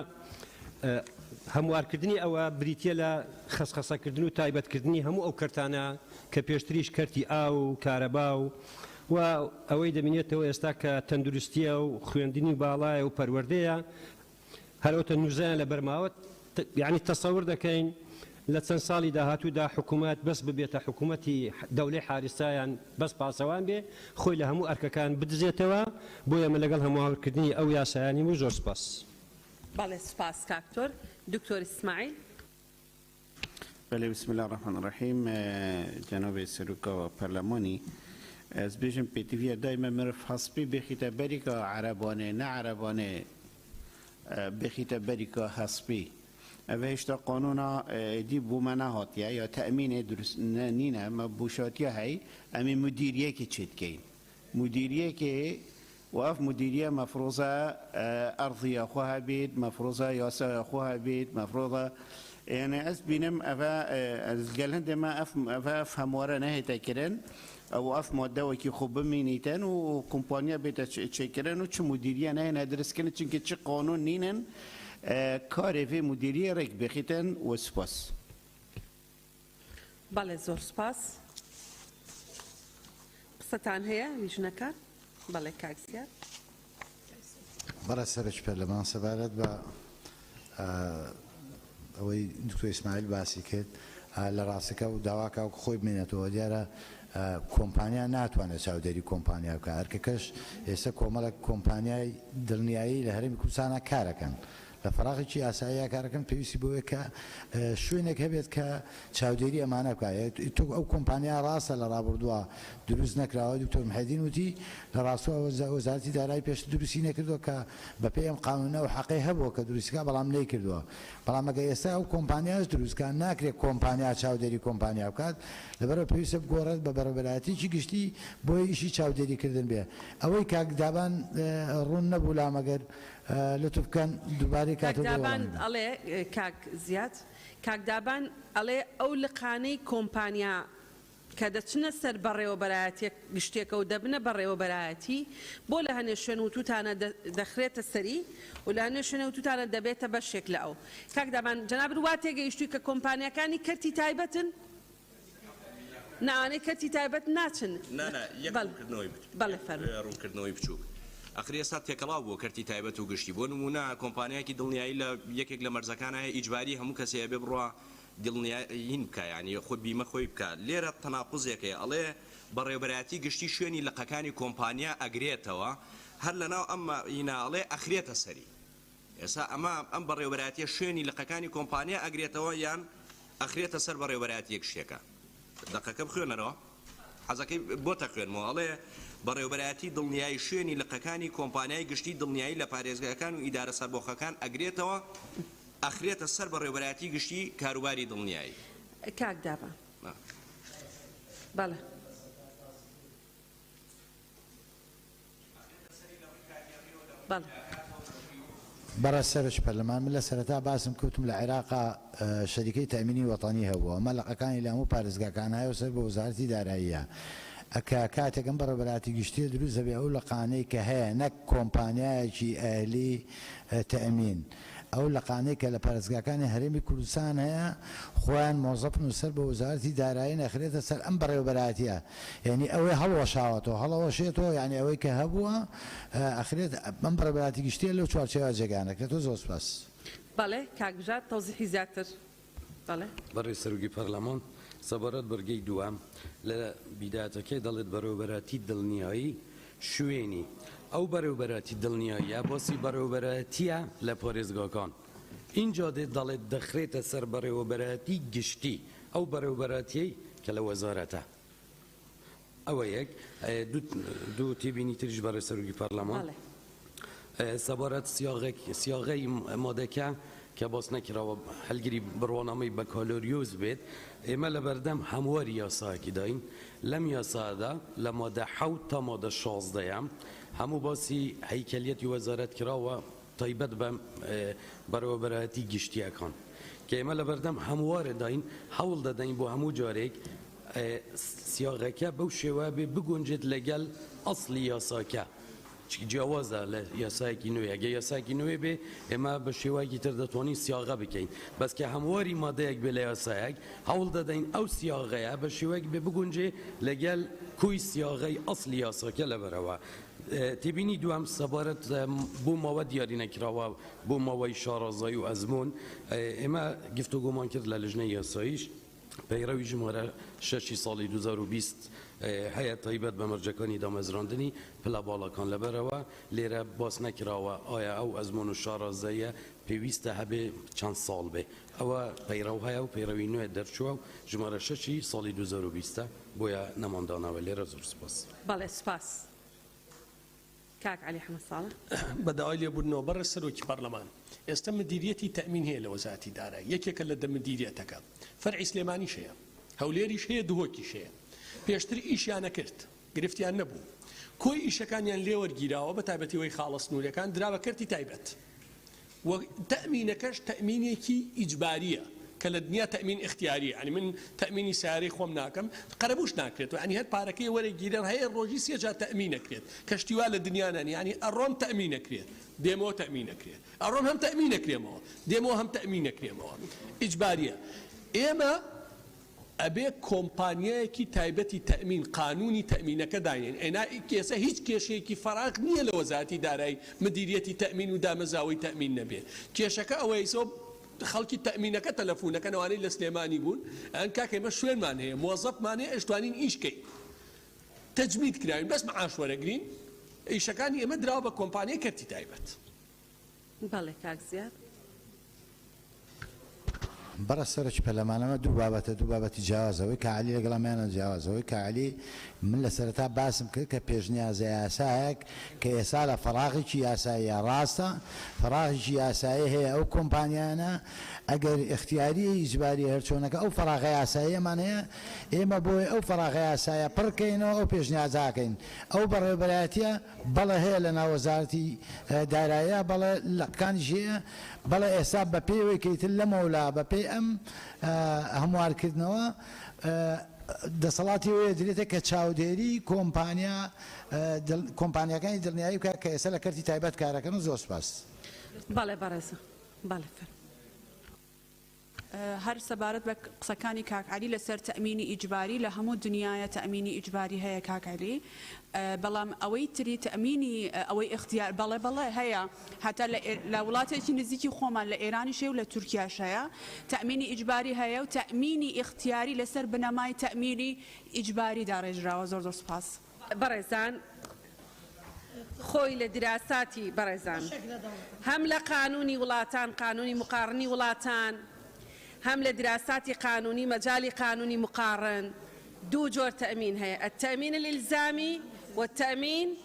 هەموارکردنی ئەوە بریتە لە خەسخەسەکردن و تایبەتکردنی هەموو ئەو کەرتانە کە پێشتریش کەرتی ئاو و کارەبا و ئەوەی دەبینێتەوە ئێستا کە تەندروستیە و خوێندنی باڵایە و پەروەردەیە هەرەوەتە نووزیان لە بەرماوە یعنی تەسەور دەکەین لە چەند ساڵی داهاتوودا حکوومەت بەس ببێتە حکوومەتی دەولەی حارسایان بەس پاسەوان بێ خۆی لە هەموو ئەرکەکان بدزێتەوە بۆیە ئێمە لەگەڵ هەموارکردنی ئەو یاسایانی و زۆر سپاس. بەڵێ سپاس کاکتۆر دکتۆر اسماعیل. بله بسم الله الرحمن الرحیم جناب سروکا و پرلمانی از بیشم پیتیوی دائما مرف حسبی بخیت بریکا عربانه نه عربانه بخیت بریکا حسبی و هشتا قانونا دی بومنه هاتیه یا تأمین درست نینه ما بوشاتیه هی امی مدیریه که چید کین مدیریه که وأف مديرية مفروضة أرضية أخوها بيت مفروضة يوسع أخوها بيت مفروضة يعني أسبينم أفا الجلند ما أفهم ورا نهاية تكرن أو أف مودة وكي خوب مينيتان وكومبانيا بيت تشكرن وش مديرية نهاية ندرس كنت شنك قانون نينن كاري في مديرية رك بختن وسباس. بله زور سپاس. قصتان هي ويجنكر بله كاكسيار. برا سرج برلمان سبارت با اوی دکتور اسماعیل باسی کرد لراسکه و داواکه و خوی بمینێتەوە دیارە کۆمپانیا ناتوانێت چاودێری کۆمپانیا بکە هەرکەکەش ئێستا کۆمەڵک کۆمپانیای دڵنیایی لە هەرێمی کوردستانە کارەکەن لە فەراغێکی ئاساییە کارەکەن پێویستی بۆیە کە شوێنێک هەبێت کە چاودێری ئەمانە بکات تۆ ئەو کۆمپانیا ڕاستە لە ڕابردووە دروست نەکراوە دکتۆر محەدین وتی لە ڕاستەوە وەزارەتی دارایی پێش دروستی نەکردووە کە بەپێی ئەم قانونە و حەقی هەبووە کە دروستیکە بەڵام نەیکردووە بەڵام ئەگە ئێستا ئەو کۆمپانیاش دروستکە ناکرێت کۆمپانیا چاودێری کۆمپانیا بکات لەبەرەوە پێویستە بگۆڕێت بە بەرەبەرایەتیی گشتی بۆی ئیشی چاودێریکردن بێ ئەوەی کاکدابان ڕوون نەبوو لامەگەر لطف كان دوباري كاتب كاكدابان عليه كاك زياد كاكدابان عليه أو لقاني كومبانيا كادتشنا سر بري وبراتي قشتيك ودبنا بري وبراتي بولا هنشون وتوتانا دخريت السري ولا هنشون وتوتانا دبيت بشكل أو كاكدابان جناب رواتي يشتيك كومبانيا كاني كرتي تايبتن ناني كرتي تايبت ناتن لا يكون كرنوي بله فرم روم كرنوي بشوك ئەخری ئێستا تێکەڵاو بۆ کەرتی تایبەت و گشتی بۆ نمونە کۆمپانیایەکی دڵنیایی لە یەکێک لە مەرزەکانە ئیجباری هەموو کەسێ بێ بڕوا دڵنیایین بکە یعنی خۆ بیمە خۆی بکە لێرە تەناقوزێکەیە ئەڵێ بەڕێوەبەرایەتی گشتی شوێنی لقەکانی کۆمپانیا ئەگرێتەوە هەر لەناو ئەمە ئیناڵێ ئەخرێتە سەری ئێستا ئەم بەڕێوەبەرایەتیە شوێنی لقەکانی کۆمپانیا ئەگرێتەوە یان ئەخرێتە سەر بەڕێوەبەرایەتی یەک شتێکە دقەکە بخوێنەرەوە حەزەکەی بۆتە خوێنمەوە ئەڵێ بەڕێوەبەرایەتی دڵنیایی شوێنی لقەکانی کۆمپانیای گشتی دڵنیایی لە پارێزگاکان و ئیدارە سەربۆخەکان ئەگرێتەوە ئەخرێتە سەر بەڕێوەبەرایەتی گشتی کاروباری دڵنیایی کاکدابە بەڵێ بەڵێ برا سرج برلمان من لسرتا باسم كوتم العراق شركة تأميني وطني هو ملقا كان إلى مو بارزقا كان هاي وسبب وزارتي دارائية أكا كاتكم برا براتي قشتي دروز بأول لقاني كهي نك كومبانيا شي أهلي تأمين أو لقاني كالبارزقا كان هرمي كردستان هي خوان موظف نسر بوزارتي دارائية أخريتها سر أمبر براتيها يعني أوي هلو شاوته هلو شيته يعني أوي كهبوها أخريت أمبر براتي قشتي لو شوال شوال جاكانك لتوزوس بس بله كاكبجات توضيحي زياتر بله برای سەرۆکی پەرلەمان سەبارەت بەرگەی دووەم لە بیداتەکەی دەڵێت بەڕێوەبەراتی دڵنیایی شوێنی ئەو بەڕێوەبەراتی دڵنیاییە بۆسی بەڕێوەبەراتیە لە پارێزگاکان اینجا دەڵێت دەخرێتە سەر بەڕێوەبەراتی گشتی ئەو بەڕێوەبەراتیەی کە لە وەزارەتە ئەوە یەک دوو تێبینی تریش بەڕێ سەرۆکی پەرلەمان سەبارەت سیاغەی مادەکە کە باس نەکراوە هەلگیری بڕوانامەی بە کالۆریۆز بێت ئێمە لە بەردەم هەمواری یاساکی داین لەم یاسادا لە مادە حەوت تا مادە 16 هەموو باسی هەیکەلیەتی وەزارەت کراوە تایبەت بە بەڕێوەبەرایەتی گشتیەکان کە ئێمە لە بەردەم هەموارە داین هەوڵ دەدەین بۆ هەموو جارێک سیاغەکە بەو شێوە بێ بگونجێت لەگەل ئەسڵی یاساکە جیاوازە لە یاسایەکی نوێ ئەگە یاسایەکی نوێ بێ ئێمە بە شێوایەکی تر دەتوانین سیاغە بکەین بەس کە هەمواری مادەیەک بێ لە یاسایەک هەوڵ دەدەین ئەو سیاغەیە بە شێوەیەک بێ بگونجێ لەگەل کوی سیاغەی ئەسڵی یاساکە لەبەرەوە تێبینی دوام سەبارەت بۆ ماوە دیاری نەکراوە بۆ ماوەی شارەزایی و ئەزمون ئێمە گفتوگۆمان کرد لە لژنەی یاساییش پەیڕەوی ژمارە 6 ساڵی 2020 هەیە تایبەت بە مەرجەکانی دامەزراندنی پلە باڵەکان لەبەرەوە لێرە باس نەکراوە ئایا ئەو ئەزمون و شارەزاییە پێویستە هەبێ چەند ساڵ بێ ئەوە پەیڕەو هەیە و پەیڕەوی نوێ دەرچووە و ژمارە 6 ساڵی 2020 بۆیە نەمانداناوە لێرە زۆر سپاس بەڵێ سپاس کاک علی حەمەد ساڵح بەداوای لێبوردنەوە بەڕێ سەرۆکی پەرلەمان ئێستا مدیریەتی تەمین هەیە لە وەزارەتی دارایی یەکێکە لە مدیریەتەکە فەرعی سلێمانیش هەیە هەولێریش هەیە دهۆکیش هەیە پێشتر ئیشیان نەکرد گرفتیان نەبوو کۆی ئیشەکانیان لێوەرگیراوە بە تایبەتیەوەی خاڵە سنوورەکان درا بە کەرتی تایبەت و تەمینەکەش تەمینێکی ئیجباریە کە لە دنیا تەمین اختیاریە ینی من تەمینی سیارەی خۆم ناکەم قەرەبوش ناکرێت و ینی هەر پارەکەی وەرەگیرن هەیە ڕۆژی سێجا تەمینەکرێت کەشتیوا لە دنیانانی ینی ئەڕۆم تەمینەکرێت دێمەوە تەمینەکرێت ئەڕۆم هەم تەمینەکرێمەوە دێمەوە هەم تەمینەکرێمەوە ئیجباریە ئێمە ئەبێ کۆمپانیایەکی تایبەتی تەمین قانونی تەمینەکە داینێن ئێنا کێسە هیچ کێشەیەکی فەراق نییە لە وەزارەتی دارایی مدیریەتی تەمین و دامەزاوی تەمین نەبێ کێشەکە ئەوەی خەڵکی تەمینەکە تەلەفۆنەکە نەوانەی لە سلێمانی بوون ئەن کاکەمە شوێنمان هەیە مۆزەفمان هەیە ئەشتوانین ئیشکەین تەجمید کراوین بەس معاش وەرەگرین ئیشەکانی ئێمە دراوە بە کۆمپانیای کەرتی تایبەت. بەڵێ کاک زیاد. بەڕە سەرچ پەرلەمانەمە دوو بابەتی جیاوازەوەی کە عەلی لەگەڵامیانە جیاوازەوەی کە عەلی من لە سەرەتا باسم کرد کە پێشنیازە یاسایەک کە ئێستا لە فەراغێکی یاساییە ڕاستە فەراغێکی یاسایی هەیە ئەو کۆمپانیانە ئەگەر اختیاری ئیجباری هەرچۆنەکە ئەو فەراغە یاساییەمان هەیە ئێمە بۆی ئەو فەراغە یاسایە پڕکەینەوە ئەو پێشنیازاکەین ئەو بەڕێوەبەرایەتیە بەڵێ هەیە لە ناو وەزارەتی داراییە بەڵێ لەقەکانیش هەیە بەڵێ ئێستا بە پێوەی کەیتر لەمەولا بە پێی ئەم هەموارکردنەوە دەسەڵاتی وەیە درێتە کە چاودێری کۆمپانیەکانی دڵنیایی بکات کە ئێستا لە کەرتی تایبەت کارەکەن و زۆر سپاس. بەڵێ بەڕێزە بەڵێ فەرموو. هەر سەبارەت بە قسەکانی کاکعلی لەسەر تەمینی ئیجباری لە هەموو دنیاە تەمینی ئیجباری هەیە کاکعلی بەڵام ئەوەی تری تەمینی ئەوەی اختیار بەڵێ هەیە هەتا لە وڵاتێکی نزیکی خۆمان لە ئێرانیش و لە تورکیاش هەیە تەمینی ئیجباری هەیە و تەمینی اختیاری لەسەر بنەمای تەمینی ئیجباری داڕێژراوە. زۆر زۆر سپاس. بەڕێزان خۆی لە دراساتی بەڕێزان هەم لە قانونی وڵاتان قانونی مقارنی وڵاتان هم لدراسات قانوني مجال قانوني مقارن دو جور تأمين هي التأمين الإلزامي والتأمين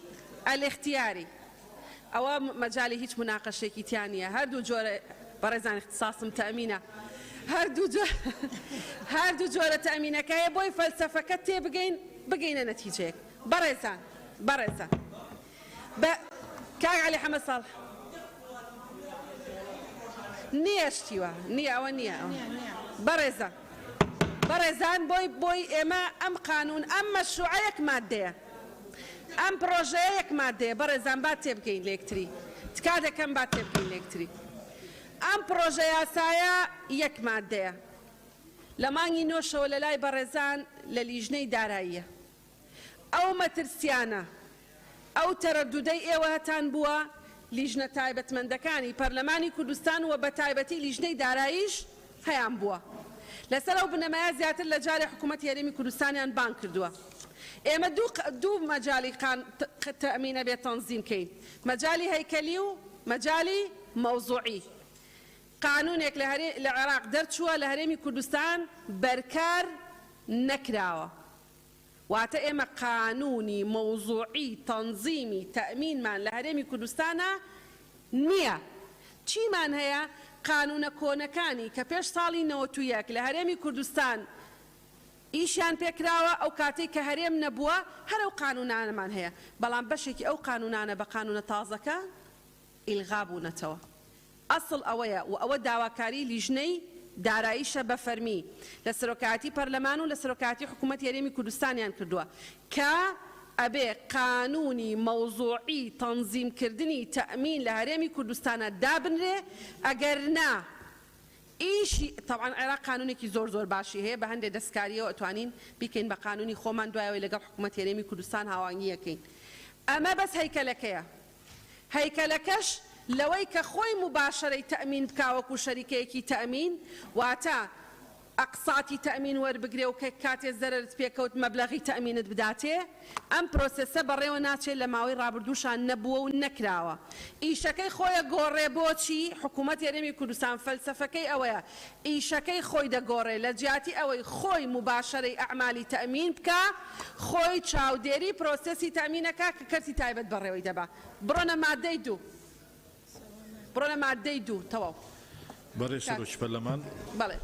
الاختياري أو مجالي هيك مناقشة كيتانية هردو جور برزان اختصاصم تأمينه هردو جور تأمينه كي بوي فلسفة كتي بقينا نتيجة برزان كاغ علي حمد صالح نية اشتوا نية أو نية برزان بوي إما أم قانون أم مشروعيك مادية أم بروجيك مادية برزان بات تبقين ليكتري تكاد كم بات تبقين ليكتري أم بروجيا سايا يك مادية لما ينوش ولا لاي برزان لليجني دارائية أو مترسيانا أو ترددي إيوهتان بوا لیژنە تایبەتمەندەکانی پەرلەمانی کوردستان و بە تایبەتی لیژنەی داراییش هەیان بووە لەسەر ئەو بنەمایە زیاتر لە جارێ حکوومەتی هەرێمی کوردستانیان بان کردووە. ئێمە دوو مەجالی تەمینە بێت تەنزیم کەین مەجالی هەیکەلی و مەجالی مەوزوعی. قانونێک لە عێراق دەرچووە لە هەرێمی کوردستان بەرکار نەکراوە واتە ئێمە قانونی مەوزوعی تەنزیمی تەمینمان لە هەرێمی کوردستانە نییە. چیمان هەیە قانونە کۆنەکانی کە پێش ساڵی 91 لە هەرێمی کوردستان ئیشیان پێکراوە ئەو کاتێک کە هەرێم نەبووە هەر ئەو قانونانەمان هەیە بەڵام بەشێکی ئەو قانونانە بە قانونە تازەکە ئیلغا بوونەتەوە. ئەسڵ ئەوەیە و ئەوە داواکاری لیژنەی داراییشە بە فەرمی لە سەرۆکایەتی پەرلەمان و لە سەرۆکایەتی حکوومەتی هەرێمی کوردستانیان کردووە کە ئەبێ قانونی مەوزوعی تەنزیمکردنی تەمین لە هەرێمی کوردستانە دابنرێ ئەگەر نا ئیشی طبعا عێراق قانونێکی زۆر باشی هەیە بە هەندێک دەستکاریەوە ئەتوانین بیکەین بە قانونی خۆمان دوایەوەی لەگەڵ حکوومەتی هەرێمی کوردستان هاوانگیەکەین. ئەمە بەس هەیکەلەکەیە. هەیکەلەکەش لەوەی کە خۆی مباشرەی تەمین بکاوەکو شەریکەیەکی تەمین واتە ئەقساتی تەمین وەربگرێ و کاتێ زەرت پێکەوت مەبلەغی تەمینت بداتێ ئەم پرۆسەسە بەڕێوە ناچێت لە ماوەی ڕابردووشان نەبووە و نەکراوە. ئیشەکەی خۆیە گۆڕێ بۆچی حکوومەتی هەرێمی کوردستان فەلسەفەکەی ئەوەیە ئیشەکەی خۆی دەگۆڕێ لە جیاتی ئەوەی خۆی مباشرەی ئەعمالی تەمین بکە خۆی چاودێری پرۆسەسی تەمینەکە کە کەرتی تایبەت بەڕێوەی دەبا. بڕۆنە مادەی دوو بڕۆنە مادەی دوو تەواو. بەڕێ سەرۆکی پەرلەمان بەڵێ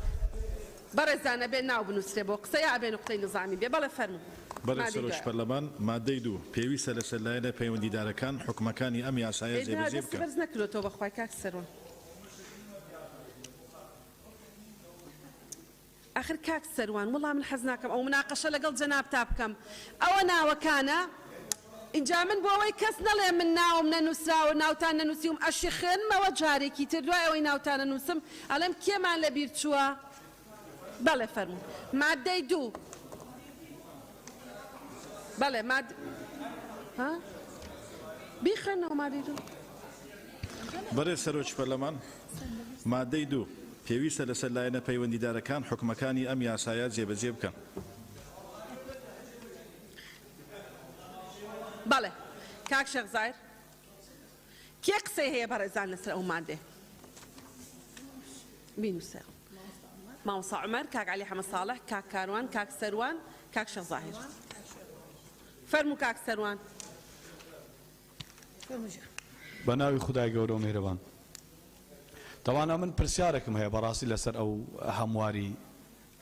بەڕێزانە بێ ناو بنووسرێ بۆ قسەی ئابێن و قسەی نظامی بێ بەڵێ فەرموو. بەڕێ سەرۆکی پەرلەمان مادەی 2 پێویستە لە سەرلایەنە پەیوەندیدارەکان حکومەکانی ئەم یاسایە جێبەجێ بکەن. بەرز نەکرێتەوە بەخوای کاک سەروان. آخر کاک سەروان وڵام من حەز ناکەم ئەو مناقەشە لەگەڵ جەنابتا بکەم. ئەوە ناوەکانە اینجا من بۆ ئەوەی کەس نەڵێ من ناوم نەنووسراوە ناوتان نەنووسیوم ئەشیخێنمەوە جارێکی تر دوای ئەوەی ناوتان نەنووسم ئەڵێم کێمان لەبیر چووە؟ بەڵێ فەرموو. مادەی 2 بەڵێ بیخێنەوە مادەی 2. بەڕێ سەرۆکی پەرلەمان مادەی 2 پێویستە لە سەرلایەنە پەیوەندیدارەکان حکومەکانی ئەم یاسایە جێبەجێ بکەن. بەڵێ کاک شەخزایر کێ قسەی هەیە بەڕێزان لەسەر ئەو مادێ؟ بینووسێ مامۆستا عومەر، کاک عەلی حەمەد ساڵح، کاک کاروان، کاک سەروان، کاک شەخزاهیر. فەرموو کاک سەروان. بە ناوی خودای گەورە و میهرەبان. تەوانا من پرسیارێکم هەیە بەڕاستی لەسەر ئەو هەمواری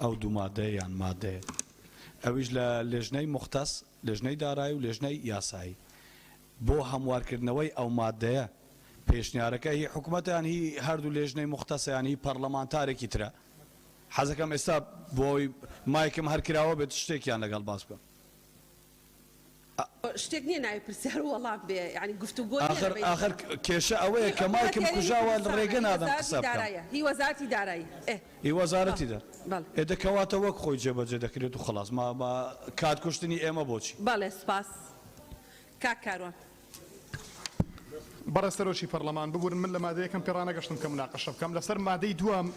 ئەو دوو مادەیە یان مادەیە. ئەویش لە لێژنەی مختص، لێژنەی دارایی و لێژنەی یاسایی. بۆ هەموارکردنەوەی ئەو مادەیە پێشنیارەکە هی حکوومەتیان هی هەردوو لێژنەی مختصیان هی پەرلەمانتارێکی ترە. حەزەکەم ئێستا بۆی مایکم هەرکراوە بێت شتێکیان لەگەڵ باس بکەم. شتێک نییە ناوی پرسیار وەڵام بێ یعنی گفتوگۆ آخر کێشە ئەوەیە کە مایکم کوژاوە ڕێگە نادەم قسە بکەم. هی وەزارەتی دارایی. هی وەزارەتی دار. دەکەواتە وەک خۆی جێبەجێ دەکرێت و خلاص کات کوشتنی ئێمە بۆچی؟ بەڵێ سپاس. کاک کاروان. بەڕێ سەرۆکی پەرلەمان ببوورن من لە مادەیەکەم پێ ڕانەگەشتم کە مناقەشە بکەم لەسەر مادەی دووەم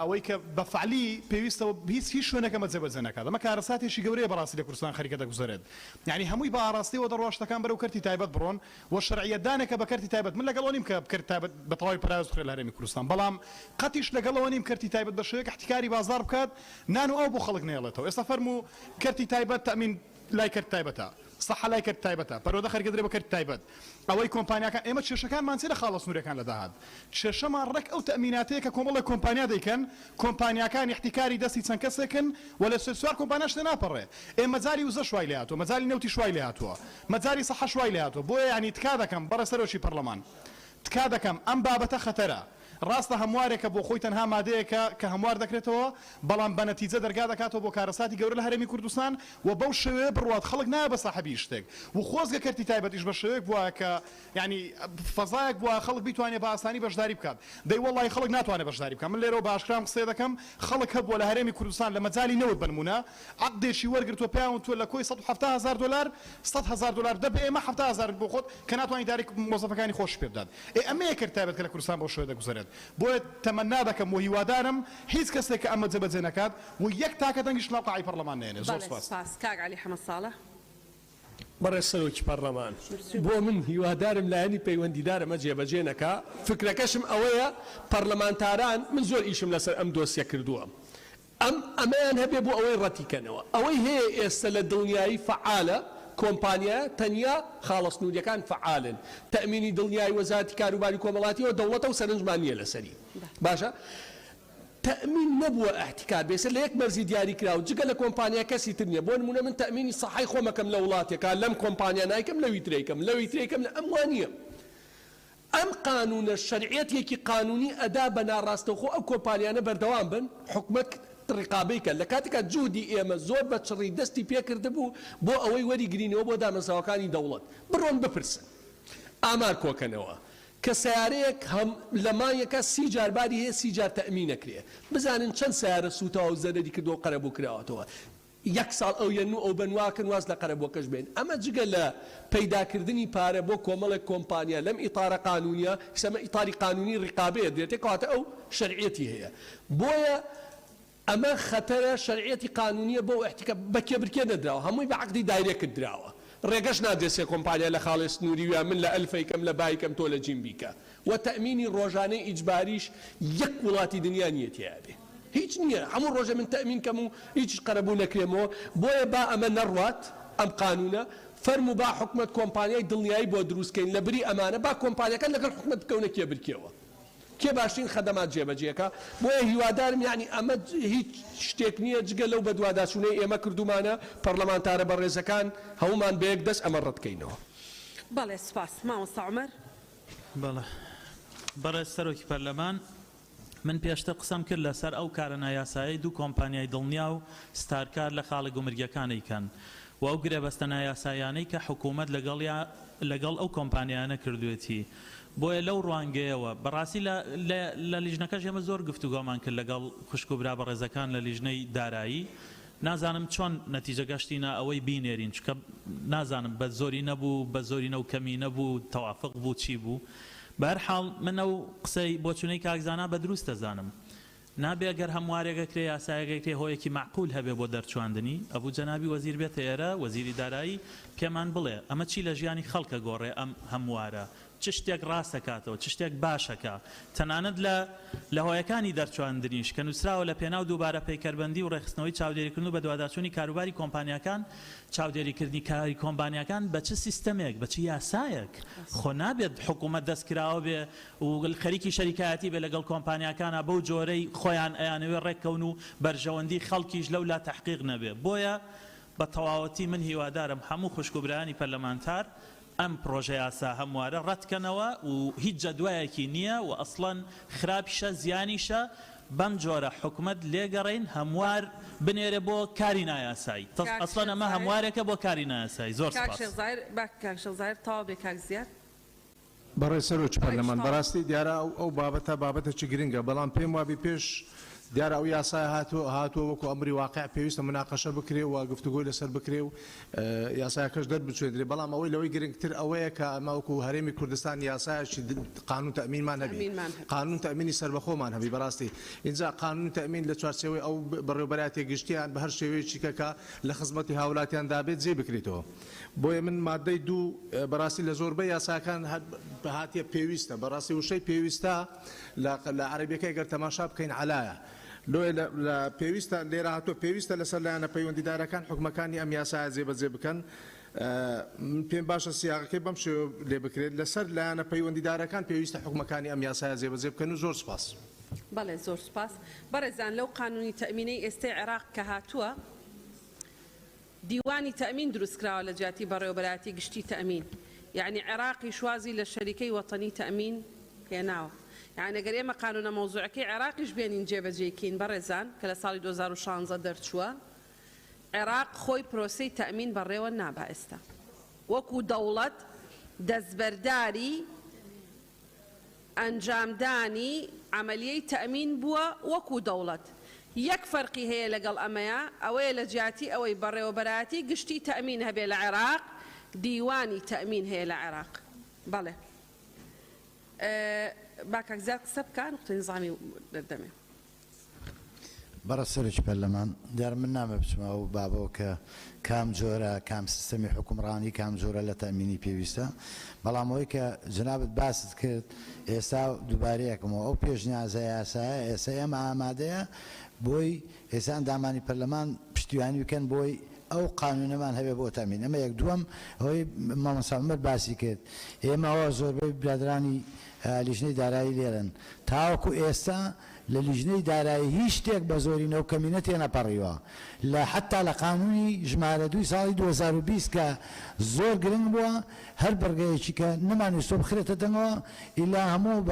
ئەوەی کە بەفعلی پێویستەوە هیچ شوێنەکەمە جێبەجێ نەکات. ئەمە کارەساتێکی گەورەیە بەڕاستی لە کوردستان خەریکە دەگوزارێت. یعنی هەمووی بە ئاراستیەوە دەڕۆشتەکان بەرەو کەرتی تایبەت بڕۆن و شەرعیەتدانێکە بە کەرتی تایبەت من لەگەڵەوە نیم کە کەرتی تایبەت بە تەواوی پەراز بخرێت لە هەرێمی کوردستان، بەڵام قەتیش لەگەڵەوە نیم کەرتی تایبەت بە شێوەیەک احتیکاری بازار بکات نان و ئەو بۆ خەڵک نێڵێتەوە. ئێستا فەرموو کەرتی تایبەت تەمین لای کەرت تایبەتە، سەح لای کەرت تایبەتە، پەرۆدە خەرگەدرێ بە کەرت تایبەت. ئەوەی کۆمپانیاکان ئێمە کێشەکانمان چێ لە خاڵە سنوورەکان لەداهات. کێشەمان ڕێک ئەو تەمیناتەیە کە کۆمەڵی کۆمپانیا دەیکەن، کۆمپانیاکان احتیکاری دەستی چەند کەسێکن و لە سوار کۆمپانیاش ناپەڕێ. ئێمە مەجاری وزە شوای لێ هاتووە، مەجاری نەوتی شوای لێ هاتووە، مەجاری سەح شوای لێ هاتووە. بۆیە یعنی تکا دەکەم بەڕێ سەرۆکی پەرلەمان تکا دەکەم ئەم بابەتە خەتەرە. ڕاستە هەموارێکە بۆ خۆی تەنها مادەیەکە کە هەموار دەکرێتەوە، بەڵام بە نەتیجە دەرگا دەکاتەوە بۆ کارەساتی گەورە لە هەرێمی کوردستان و بەو شێوەیە بڕوات خەڵک نایە بە ساحەبی شتێک و خۆزگە کەرتی تایبەتیش بە شێوەیەک بووە کە یعنی فەزایەک بووە خەڵک بیتوانێت بە ئاسانی بەشداری بکات. دەی وەڵی خەڵک ناتوانێت بەشداری بکات. من لێرەوە باشکرام قسە دەکەم خەڵک هەبووە لە هەرێمی کوردستان لە مەجای نەوت بنمونە عەقدێکی وەرگرتووە پێیان تۆ لە کۆی 170,000 دلار 100,000 دلار دە بە ئێمە 70,000 بۆ خۆت کە ناتوانانی داری مۆزەفەکانی خۆش پێ بدات. ئەمەیە کەرت تایبەت کە لە کوردستان بۆ شێوە دەگوزارێت. بۆیە تەمەنا دەکەم و هیوادارم هیچ کەسێک کە ئەمە جێبەجێ نەکات و یەک تاکە دەنگیش لە قاعی پەرلەمان نێنێ. زۆر سپاس. کاک عەلی حەمەد ساڵح. بەڕێ سەرۆکی پەرلەمان بۆ من هیوادارم لایەنی پەیوەندیدار ئەمە جێبەجێ نەکا. فکرەکەشم ئەوەیە پەرلەمانتاران من زۆر ئیشم لەسەر ئەم دۆسیە کردووە. ئەمەیان هەبێ بۆ ئەوەی ڕەتیکەنەوە. ئەوەی هەیە ئێستا لە دڵنیایی فعالە کۆمپانیا تەنیا خاڵە سنووریەکان فعالن. تەمینی دڵنیایی وەزارەتی کاروباری کۆمەڵاتیەوە دەوڵەتە و سەرنجمان نییە لەسەری. باشە؟ تەمین نەبووە احتیکار بێسەر لە یەک مەرزی دیاری کراوە جگە لە کۆمپانیا کەسی تر نییە. بۆ نمونە من تەمینی سەحای خۆمەکەم لە وڵاتێکا لەم کۆمپانیا نایکەم لەوی ترێکم لەوی ترێکم لە ئەم وانە. ئەم قانونە شەرعیەتێکی قانونی ئەدا بە ناڕاستەوخۆ ئەو کۆمپانیانە بەردەوام بن حکومەت ڕقابەی کە لە کاتێکە جوودی ئێمە زۆر بە چڕی دەستی پێکرده بوو بۆ ئەوەی وەریگرینەوە بۆ دامەزراوەکانی دەوڵەت بڕۆن بپرسن ئامار کۆکەنەوە کە سیارەیەک لە مانگێکە 30 جارباری هەیە 30 جار تەمینەکرێ بزانن چەند سیارە سوتاوە و زەرەری کردو و قەرەبوو کراوەتەوە. یەک ساڵ ئەو یەن و ئەو بنواکن واز لە قەرەبووەکەش بێن. ئەمە جگە لە پەیداکردنی پارە بۆ کۆمەڵێک کۆمپانیا لەم ئیتارە قانونیە سەمە ئیتاری قانونی ڕقابەیە دێتێ کاتە ئەو شەرعیەتی هەیە. بۆیە ئەمە خەتەرە شەرعیەتی قانونیە بۆ احتیکار بە کێبرکێ نەدراوە هەمووی بە عەقدی دایرێکت دراوە. ڕێگەش نادرسێ کۆمپانیا لە خاڵی سنووریوە من لە ئەلفەیکەم لە بایکەم تۆ لە جیم بیکە و تەمینی ڕۆژانەی ئیجباریش یەک وڵاتی دنیا نییە تیاابێ هیچ نییە. هەموو ڕۆژە من تەمین کەم و هیچ قەرەبوو نەکرێمەوە. بۆیە با ئەمە نەڕوات ئەم قانونە فەرموو با حکومەت کۆمپانیای دڵنیایی بۆ دروستکەین لە بری ئەمانە با کۆمپانیەکان لەگەڵ حکومەت بکەونە کێبرکێەوە. کێ باشترین خەدەمات جێبەجێەکە بۆیە هیوادارم یعنی ئەمە هیچ شتێک نییە جگە لەو بە دوواداچوونەی ئێمە کردومانە پەرلەمانتارە بەڕێزەکان هەمومان بەیەک دەست ئەمە ڕەتکەینەوە. بەڵێ سپاس مامۆستا عومەر. بەڵێ بەڕێز سەرۆکی پەرلەمان من پێشتر قسەم کرد لەسەر ئەو کارە یاسایی دوو کۆمپانیای دڵنیا و ستارکار لە خاڵە گومرگەکانەیکەن و ئەو گرێبەستە نایاسایانەی کە حکوومەت لەگەڵ ئەو کۆمپانیانە کردوێتی بۆیە لەو ڕوانگەیەوە بەڕاستی لە لیژنەکەش ئێمە زۆر گفتوگۆمان کرد لەگەڵ خوشک و برا بەڕێزەکان لە لیژنەی دارایی نازانم چۆن نەتیجە گەشتینە ئەوەی بینێرین چکە نازانم بە زۆری نەبوو بە زۆری نە و کەمی نەبوو تەوافق بوو چی بوو بەرحاڵ من ئەو قسەی بۆچوونەی کاکزانە بە دروست دەزانم نابێ گەر هەموارێگە کرێ یاسایەکە کرێ هۆیەکی معقول هەبێ بۆ دەرچواندنی ئەبوو جەنابی وەزیر بێتە ئێرە وەزیری دارایی پێمان بڵێ ئەمە چی لە ژیانی خەڵکە گۆڕێ ئەم هەموارە چ شتێک ڕاستەکاتەوە چ شتێک باشەکە تەنانەت لە هۆیەکانی دەرچواندنیش کە نووسراوە لە پێناو دووبارە پەیکەربەندی و ڕێخستنەوەی چاودێریکردن و بە دوواداچوونی کاروباری کۆمپانیەکان چاودێریکردنی کاری کۆمپانیەکان بە چ سیستەمێک بە چ یاسایەک خۆ نابێت حکوومەت دەستکراوە بێ و خەریکی شەریکایەتی بێ لەگەڵ کۆمپانیەکانە بەو جۆرەی خۆیان ئەیانەوێ ڕێککەون و بەرژەوەندی خەڵکیش لەو لا تەحقیق نەبێ بۆیە بە تەواوەتی من هیوادارم هەموو خوشک و برایانی پەرلەمانتار ئەم پرۆژە یاسا هەموارە ڕەتکەنەوە و هیچ جەدوایەکی نییە و ئەسڵەن خراپیشە زیانیشە بەم جۆرە حکوومەت لێگەڕین هەموار بنێرە بۆ کاری نایاسایی ئەسڵەن ئەمە هەموارێکە بۆ کاری نایاسایی زۆر کاکشێزایر تاوا بێ کاکزیار بەڕێز سەرۆکی پەرلەمان بەڕاستی دیارە ئەو بابەتە گرنگە بەڵام پێم وابی پێش دیارە ئەو یاسای هاتووە وەکو ئەمری واقع پێویستە مناقەشە بکرێ و گفتوگۆی لەسەر بکرێ و یاسایەکەش دەربچێنرێ بەڵام ئەوەی لەوەی گرنگتر ئەوەیە کە ئەمە وەکو هەرێمی کوردستان یاسایەکی قانون تەمینمان هەبێ قانون تەمینی سەربەخۆمان هەبی بەڕاستی اینجا قانون تەمین لە چوارچێوەی ئەو بەڕێوەبەرەتی گشتیان بە هەر شێوەیەکی کە لە خزمەتی هاوڵاتیان دابێت جێ بکرێتەوە بۆیە من مادەی دوو بەڕاستی لە زۆربەی یاساکان هاتیە پێویستە بەڕاستی وشەی پێویستە لە عەرەبیەکەی گەر تەماشا بکەین عەلایە لە پێویستە لێرە هاتووە پێویستە لەسەر لایەنە پەیوەندیدارەکان حکومەکانی ئەم یاسایە جێبەجێ بکەن پێم باشە سیاقەکەی بەم شێوە لێ بکرێت لەسەر لایەنە پەیوەندیدارەکان پێویستە حکومەکانی ئەم یاسایە جێبەجێ بکەن و زۆر سپاس. بەڵێ زۆر سپاس بەڕێزان لەو قانونی تەمینەی ئێستای عێراق کە هاتووە دیوانی تەمین دروستکراوە لە جیاتی بەڕێوەبەرایەتی گشتی تەمین یعنی عێراقی شوازی لە شەریکەی وەتەنی تەمین هێناوە يعني ئەگەر ئێمە قانونە مەوزوعەکەی عێراقیش بێنین جێبەجێکین بەڕێزان کە لە ساڵی 2016 دەرچووە عێراق خۆی پرۆسەی تەمین بەڕێوە نابا ئێستا وەکو دەوڵەت دەستبەرداری ئەنجامدانی عملیەی تەمین بووە وەکو دەوڵەت یەک فەرقی هەیە لەگەڵ ئەمەیە ئەوەیە لە جیاتی ئەوەی بەڕێوەبەرایەتی گشتی تەمین هەبێ لە عێراق دیوانی تەمین هەیە لە عێراق بەڵێ باکەکزیات قسە بکە نقطەی نظامی دەردەمێ بەڕە سەرۆکی پەرلەمان دیار من نامە بچمەوە و بابەوە کە کام جۆرە کام سیستەمی حکومڕانی کام جۆرە لە تەمینی پێویستە بەڵام ئەوەی کە جنابت باست کرد ئێستا دووبارەیەکەمەوە ئەو پێشنیازە یاسایە ئێستا ئێمە ئامادەیە بۆی ئێستا ئەندامانی پەرلەمان پشتیوانی بکەن بۆی ئەو قانونەمان هەبێ بۆ تەمین ئەمە یەک دووەم ئەوەی مامۆستا عومەر باسی کرد ئێمە ئەوە زۆربەی برادرانی لیژنەی دارایی لێرن تاوەکو ئێستا لە لیژنەی دارایی هیچ شتێک بە زۆری نەو کەمینە تێنەپەڕیوە لە حتا لە قانونی ژمارە 2 ساڵی 2020 کە زۆر گرنگ بووە هەر بەرگەیەکی کە نەمانویستۆ بخرێتە دەنگەوە ئیلا هەموو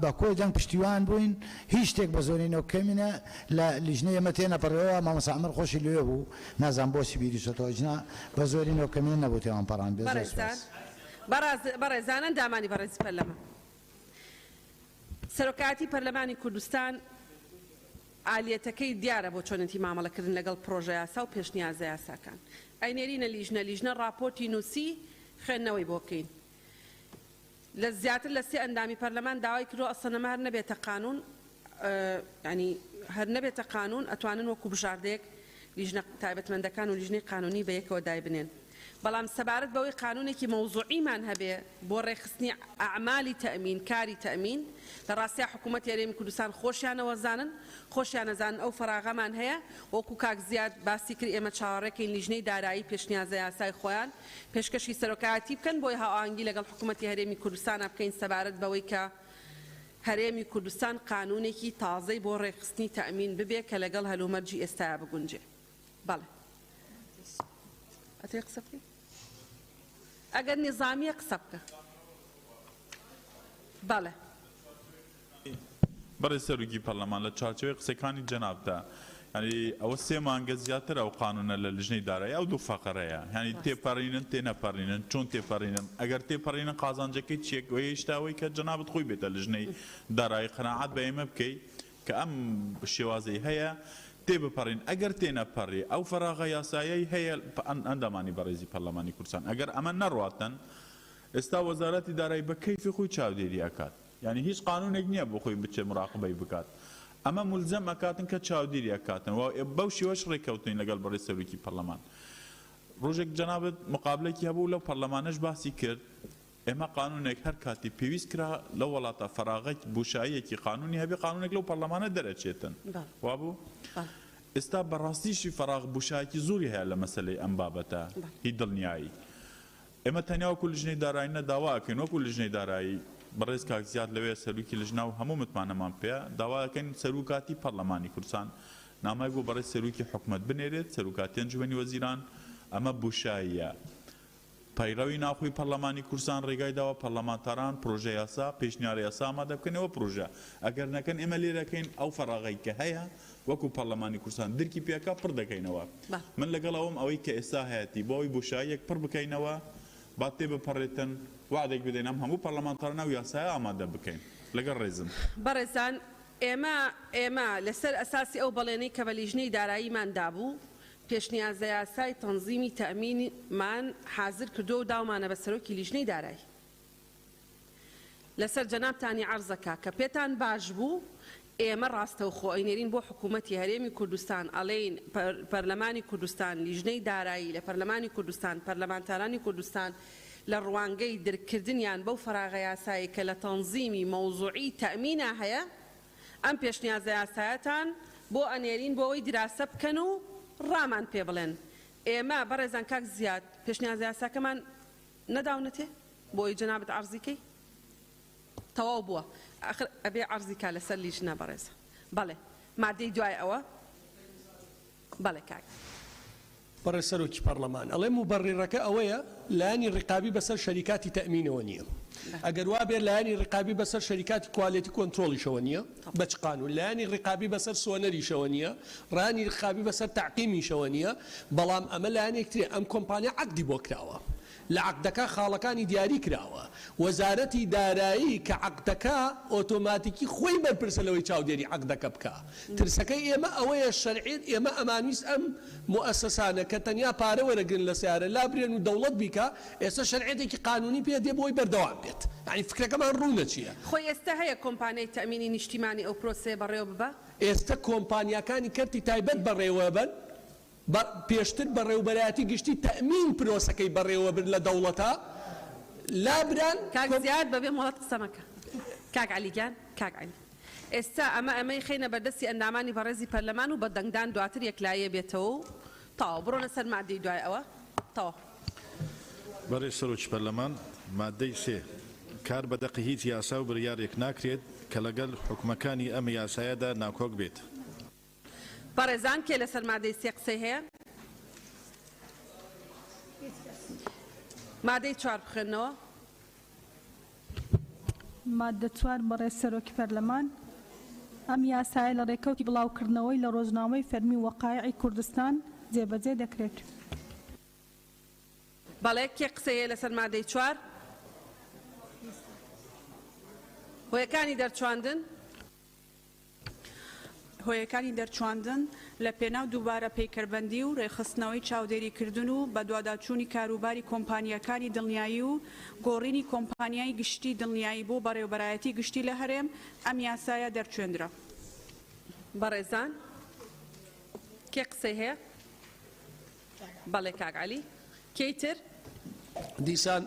بە کۆی دەنگ پشتیوان بووین هیچ شتێک بە زۆری نەو کەمینە لە لیژنەی ئەمە تێنەپەڕیەوە مامۆستا عومەر خۆشی لێ بوو نازان بۆ سیبیری سۆتەوە جنا بە زۆری نەو کەمینە نەبوو تێوان پەڕان بێ بەڕێزانە دامانی بەڕێزی پەرلەمان سەرۆکایەتی پەرلەمانی کوردستان ئالیەتەکەی دیارە بۆ چۆنەتی مامەڵەکردن لەگەڵ پرۆژە یاسا و پێشنیازە یاساکان ئەینێرینە لیژنە ڕاپۆرتی نووسی خوێندنەوەی بۆ بکەین لە زیاتر لە 3 ئەندامی پەرلەمان داوای کردو ئەسەنەمە هەر نەبێتە قانون ینی هەر نەبێتە قانون ئەتوانن وەکو بژاردەیەک لیژنە تایبەتمەندەکان و لیژنەی قانونی بە یەکەوە دای بنێن بەڵام سەبارەت بەوەی قانونێکی مەوزوعیمان هەبێ بۆ ڕێخستنی ئەعمالی تەمین کاری تەمین لە ڕاستیە حکوومەت هەرێمی کوردستان خۆشیانەوە زانن خۆشیانەزانن ئەو فەراغەمان هەیە وەکو کاکزیاد باسی کرد ئێمە چاوەڕێکین لیژنەی دارایی پێشنیازە یاسای خۆیان پێشکەشی سەرۆکایەتی بکەن بۆی هاوانگی لەگەڵ حکوومەتی هەرێمی کوردستانە بکەین سەبارەت بەوەی کە هەرێمی کوردستان قانونێکی تازەی بۆ ڕێخستنی تەمین ببێ کە لەگەڵ هەلومەرجی ئێستایا بگونجێ. بەڵێ ئەتێ قسە بکەی ئەگەر نظامیە قسە بکە. بەڵێ بەڕێ سەرۆکی پەرلەمان لە چارچەوەی قسەکانی جەنابدا ینی ئەوە 3 مانگە زیاتر ئەو قانونە لە لژنەی دارایی ئەو دوو فەقەرەیە ینی تێپەڕینن تێنەپەڕینن چۆن تێپەڕینن ئەگەر تێپەڕینن قازانجەکەی چیەکەوەی هێشتاوەی کە جەنابەت خۆی بێتە لژنەی دارایی قەناعەت بە ئێمە بکەی کە ئەم شێوازەی هەیە تێ بپەڕین ئەگەر تێنەپەڕی ئەو فەراغە یاسایەی هەیە ئەندامانی بەڕێزی پەرلەمانی کوردستان ئەگەر ئەمە نەڕواتن ئێستا وەزارەتی دارایی بە کەیفی خۆی چاودێری ئەکات یعنی هیچ قانونێک نییە بۆ خۆی بچێ مراقبەی بکات ئەمە مولزەم ئەکاتن کە چاودێری ئەکاتن و بەو شێوەش ڕێکەوتین لەگەڵ بەڕێز سەرۆکی پەرلەمان. ڕۆژێک جەنابەت مقابلێکی هەبوو لەو پەرلەمانەش باسی کرد ئێمە قانونێک هەر کاتی پێویست کرا لە وڵاتە فەراغەت بوشاییەکی قانونی هەبێ قانونێک لەو پەرلەمانە دەرەچێتن وابوو ئێستا بەڕاستیشی فەراغ بوشایەکی زۆری هەیە لە مەسەلەی ئەم بابەتە هیچ دڵنیایی ئێمە تەنیا وەکو لژنەی دارایی نەداواکەین وەکو لژنەی دارایی بەڕێز کاکزیاد لەوێ سەرۆکی لژنا و هەموو متمانەمان پێ داواکەین سەرۆکاتی پەرلەمانی کوردستان نامای بۆ بەڕێز سەرۆکی حکومەت بنێرێت سەرۆکاتی ئەنجومەنی وەزیران ئەمە بوشاییە پەیڕەوی ناخۆی پەرلەمانی کوردستان ڕێگای داوە پەرلەمانتاران پرۆژە یاسا پێشنیاری یاسا ئامادە بکەنەوە پرۆژە ئەگەر نەکەن ئێمە لێرەکەین ئەو فەراغەی کە هەیە وەکو پەرلەمانی کوردستان درکی پێکا پڕ دەکەینەوە من لەگەڵ ئەوم ئەوەی کە ئێستا هەیەی بۆ ئەوی بوشاییەک پڕ بکەینەوە با تێ بپەڕێتن وعدێک بدەین ئەم هەموو پەرلەمانتارە ناو یاسایە ئامادە بکەین لەگەڵ ڕێزم. بەڕێزان ئێمە لەسەر ئەساسی ئەو بەڵێنەی کە بە لیژنەی داراییمان دابوو پێشنیازە یاسای تەنزیمی تەمینمان حازر کردو و داومانە بە سەرۆکی لیژنەی دارایی لەسەر جەنابتانی عەرزەکە کە پێتان باش بوو ئێمە ڕاستەوخۆ ئەینێرین بۆ حکوومەتی هەرێمی کوردستان ئەڵێن پەرلەمانی کوردستان لیژنەی دارایی لە پەرلەمانی کوردستان پەرلەمانتارانی کوردستان لە ڕوانگەی درکردنیان بەو فەراغە یاسایی کە لە تەنزیمی مەوزوعی تەمینە هەیە ئەم پێشنیازە یاسایەتان بۆ ئەنێرین بۆ ئەوەی دراسە بکەن و ڕامان پێ بڵێن ئێمە بەڕێزان کاک زیاد پێشنیازە یاساکەمان نەداونەتێ بۆی جەنابەت عەرزیکەی تەواو بووە ئەبێ عەرزیکا لەسەر لیژنە بەڕێزە. بەڵێ مادەی دوای ئەوە بەڵێ کاک بەڕێ سەرۆکی پەرلەمان ئەڵێ موبەڕێڕەکە ئەوەیە لایانی ڕقابی بەسەر شەریکاتی تەمینەوە نییە ئەگەر وا بێت لایانی ڕقابی بەسەر شەریکاتی کوالێتی کۆنترۆلیشەوە نییە بەچ قانون لایانی ڕقابی بەسەر سۆنەریشەوە نییە ڕانی ڕقابی بەسەر تەعقیمیشەوە نییە بەڵام ئەمە لایەنێکترێ ئەم کۆمپانیا عەقدی بۆ کراوە لە عەقدەکە خاڵەکانی دیاری کراوە وەزارەتی دارایی کە عەقدەکە ئۆتۆماتیکی خۆی بەرپرسە لەوەی چاودێری عەقدەکە بکە ترسەکەی ئێمە ئەوەیە شەرعیت ئێمە ئەمانویست ئەم مؤسسانە کە تەنیا پارە وەرەگرن لە سیارە لابرێن و دەوڵەت بیکە ئێستا شەرعیتێکی قانونی پێ دێ بۆی بەردەوام بێت یعنی فکرەکەمان ڕوونە چییە خۆی ئێستا هەیە کۆمپانیای تەمینی نیشتیمانی ئەو پرۆسەیە بەڕێوە ببە ئێستا کۆمپانیاکانی کەرتی تایبەت بەڕێوە بن پێشتر بەڕێوبەرایەتی گشتی تەمین پرۆسەکەی بەڕێوە بن لە دەوڵەتە لابران کاک زیاد بەبێ مۆڵەت قسەمەکە کاک عەلیگیان کاک عەلی ئێستا ئەمەی خەینە بەردەستی ئەندامانی بەڕێزی پەرلەمان و بە دەنگدان دواتر یەکلایە بێتەوە و تاوە بڕۆنە سەر مادەی دوای ئەوە تاوە. بەڕێ سەرۆکی پەرلەمان مادەی 3 کار بە دەقی هیچ یاسا و بڕیارێک ناکرێت کە لەگەڵ حکومەکانی ئەم یاسایەدا ناکۆک بێت. بەڕێزان کێ لەسەر مادەی 3 قسەی هەیە؟ مادەی 4 بخێنەوە. مادە 4 بەڕێز سەرۆکی پەرلەمان ئەم یاسایە لە ڕێکەوتی بڵاوکردنەوەی لە ڕۆژنامەی فەرمی وەقایعی کوردستان جێبەجێ دەکرێت. بەڵێ کێ قسەیە لەسەر مادەی 4 هۆیەکانی دەرچواندن هۆیەکانی دەرچواندن لە پێناو دووبارە پەیکەربەندی و ڕێخستنەوەی چاودێریکردن و بە دواداچوونی کاروباری کۆمپانیەکانی دڵنیایی و گۆڕینی کۆمپانیای گشتی دڵنیایی بۆ بەڕێوەبەرایەتی گشتی لە هەرێم ئەم یاسایە دەرچوێندرا. بەڕێزان کێ قسەی هەیە؟ بەڵێ کاک عەلی کەیتر؟ دیسان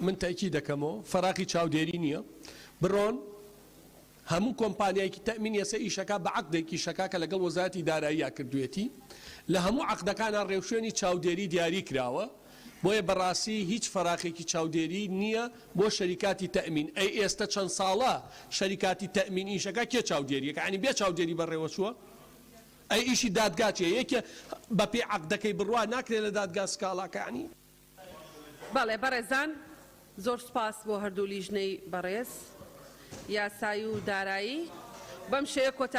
من تاکی دەکەمەوە فەراقی چاودێری نییە بڕۆن هەموو کۆمپانیایکی تەمین یەسە ئیشەکە بە عەقدێکی شەکا کە لەگەڵ وەزارەتی داراییە کردوێتی لە هەموو عەقدەکانە ڕێوشوێنی چاودێری دیاری کراوە بۆیە بەڕاستی هیچ فەراخێکی چاودێری نییە بۆ شەریکاتی تەمین ئەی ئێستا چەند ساڵە شەریکاتی تەمین ئیشەکە کێ چاودێریەکە عنی بێ چاودێری بەڕێوە چووە ئەی ئیشی دادگاچێ یەکێ بەپێ عەقدەکەی بڕوا ناکرێت لە دادگا سکاڵاکانی بەڵێ بەڕێزان زۆر سپاس بۆ هەردوو لیژنەی بەڕێز یاسایی و دارایی بەم شێوە